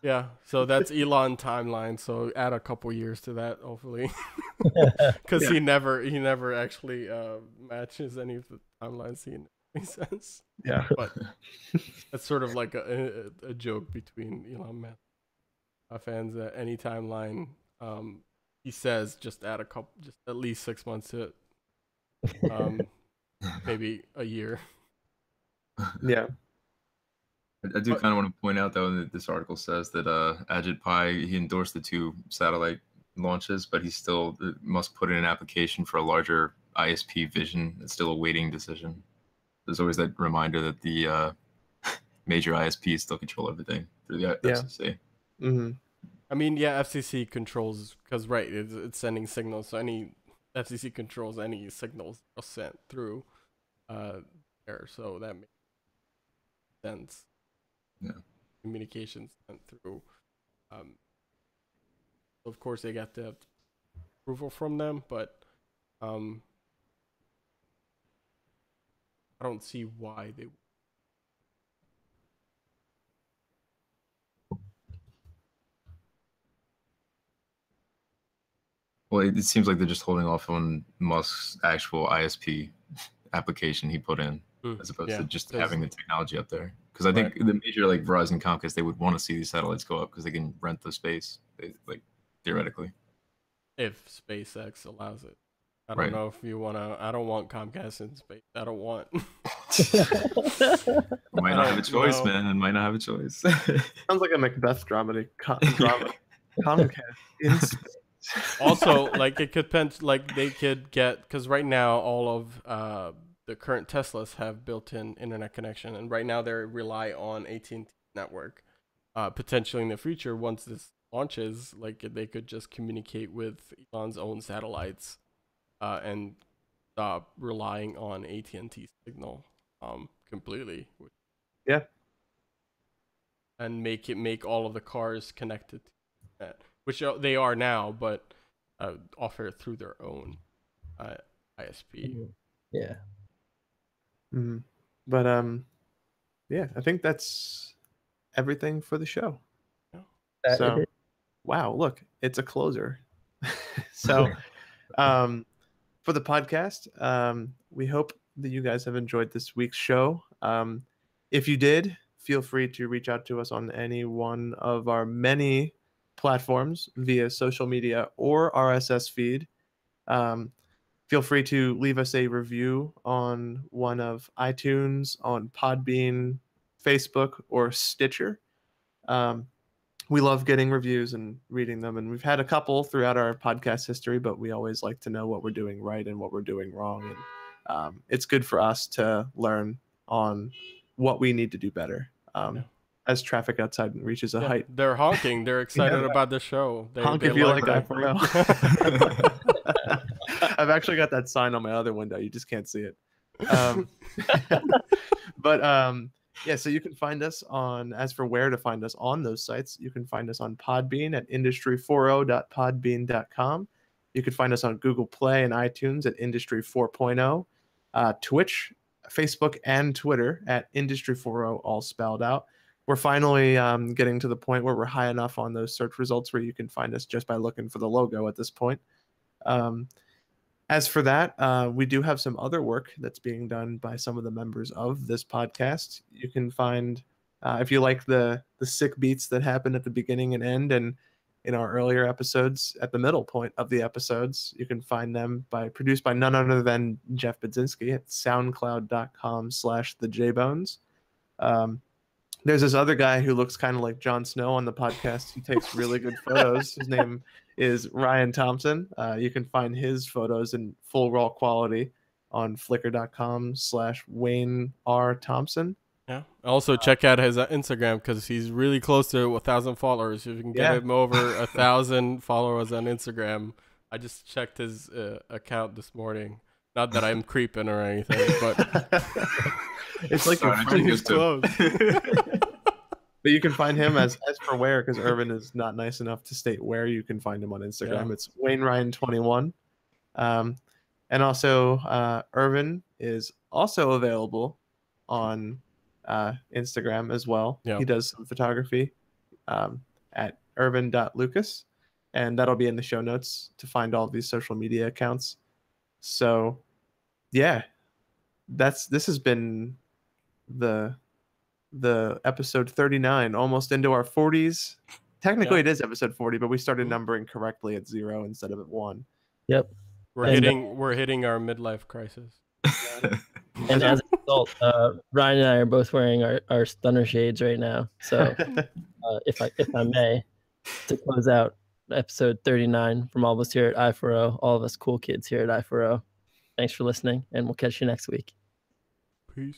Yeah, so that's Elon timeline. So add a couple years to that, hopefully, because he never actually matches any of the timelines he makes sense. Yeah. But that's sort of like a joke between Elon Musk fans at any timeline. He says just add just at least 6 months to it. Maybe a year. Yeah. I do kind of want to point out, though, that this article says that Ajit Pai, he endorsed the 2 satellite launches, but he still must put in an application for a larger ISP vision. It's still a waiting decision. There's always that reminder that the major ISPs still control everything through the FCC. Mm-hmm. I mean, yeah, FCC controls, because, right, it's sending signals, so any FCC controls any signals are sent through there, so that makes sense. Yeah. Communications sent through. Of course, they got the approval from them, but I don't see why they. Well, it seems like they're just holding off on Musk's actual ISP application he put in, as opposed to just having the technology up there. Because I think the major, like Verizon, Comcast, they would want to see these satellites go up because they can rent the space, like theoretically. If SpaceX allows it. I don't know if you want to. I don't want Comcast in space. I don't want. Might not have a choice, man. I might not have a choice. Sounds like a Macbeth drama. Comcast in space. Also, like it could they could get, because right now all of the current Teslas have built-in internet connection, and right now they rely on AT&T network. Potentially in the future, once this launches, like they could just communicate with Elon's own satellites, and stop relying on AT&T signal completely. Yeah. And make all of the cars connected to that, which they are now, but offer it through their own ISP. Yeah. Mm-hmm. But yeah, I think that's everything for the show. Yeah. So, wow, look, it's a closer. So, for the podcast, we hope that you guys have enjoyed this week's show. If you did, feel free to reach out to us on any one of our many platforms via social media or RSS feed. Feel free to leave us a review on one of iTunes, on Podbean, Facebook, or Stitcher. We love getting reviews and reading them, and we've had a couple throughout our podcast history, but we always like to know what we're doing right and what we're doing wrong. And it's good for us to learn on what we need to do better. As traffic outside reaches a height. They're honking. They're excited about the show. Honk if you like I4O. I've actually got that sign on my other window. You just can't see it. But yeah, so you can find us on, as for where to find us on those sites, you can find us on Podbean at industry40.podbean.com. You can find us on Google Play and iTunes at Industry 4.0, Twitch, Facebook, and Twitter at Industry40, all spelled out. We're finally getting to the point where we're high enough on those search results where you can find us just by looking for the logo at this point. As for that, we do have some other work that's being done by some of the members of this podcast. You can find, if you like the sick beats that happen at the beginning and end, and in our earlier episodes, at the middle point of the episodes, you can find them produced by none other than Jeff Budzinski at soundcloud.com/thejbones. There's this other guy who looks kind of like Jon Snow on the podcast. He takes really good photos. His name is Ryan Thompson. You can find his photos in full raw quality on flickr.com/Wayne R. Thompson. Yeah. Also, check out his Instagram because he's really close to 1,000 followers. If you can get him over 1,000 followers on Instagram, I just checked his account this morning. Not that I'm creeping or anything, but it's like your friend is close. But you can find him as for where, because Ervin is not nice enough to state where you can find him on Instagram. Yeah. It's WayneRyan21. And also, Ervin is also available on Instagram as well. Yeah. He does some photography at Ervin.Lucas, and that'll be in the show notes to find all of these social media accounts. So, yeah, this has been the episode 39, almost into our 40s. Technically, it is episode 40, but we started numbering correctly at 0 instead of at 1. Yep. We're hitting our midlife crisis. And as a result, Ryan and I are both wearing our stunner shades right now. So, if I may, to close out episode 39 from all of us here at I4O, all of us cool kids here at I4O, thanks for listening, and we'll catch you next week. Peace.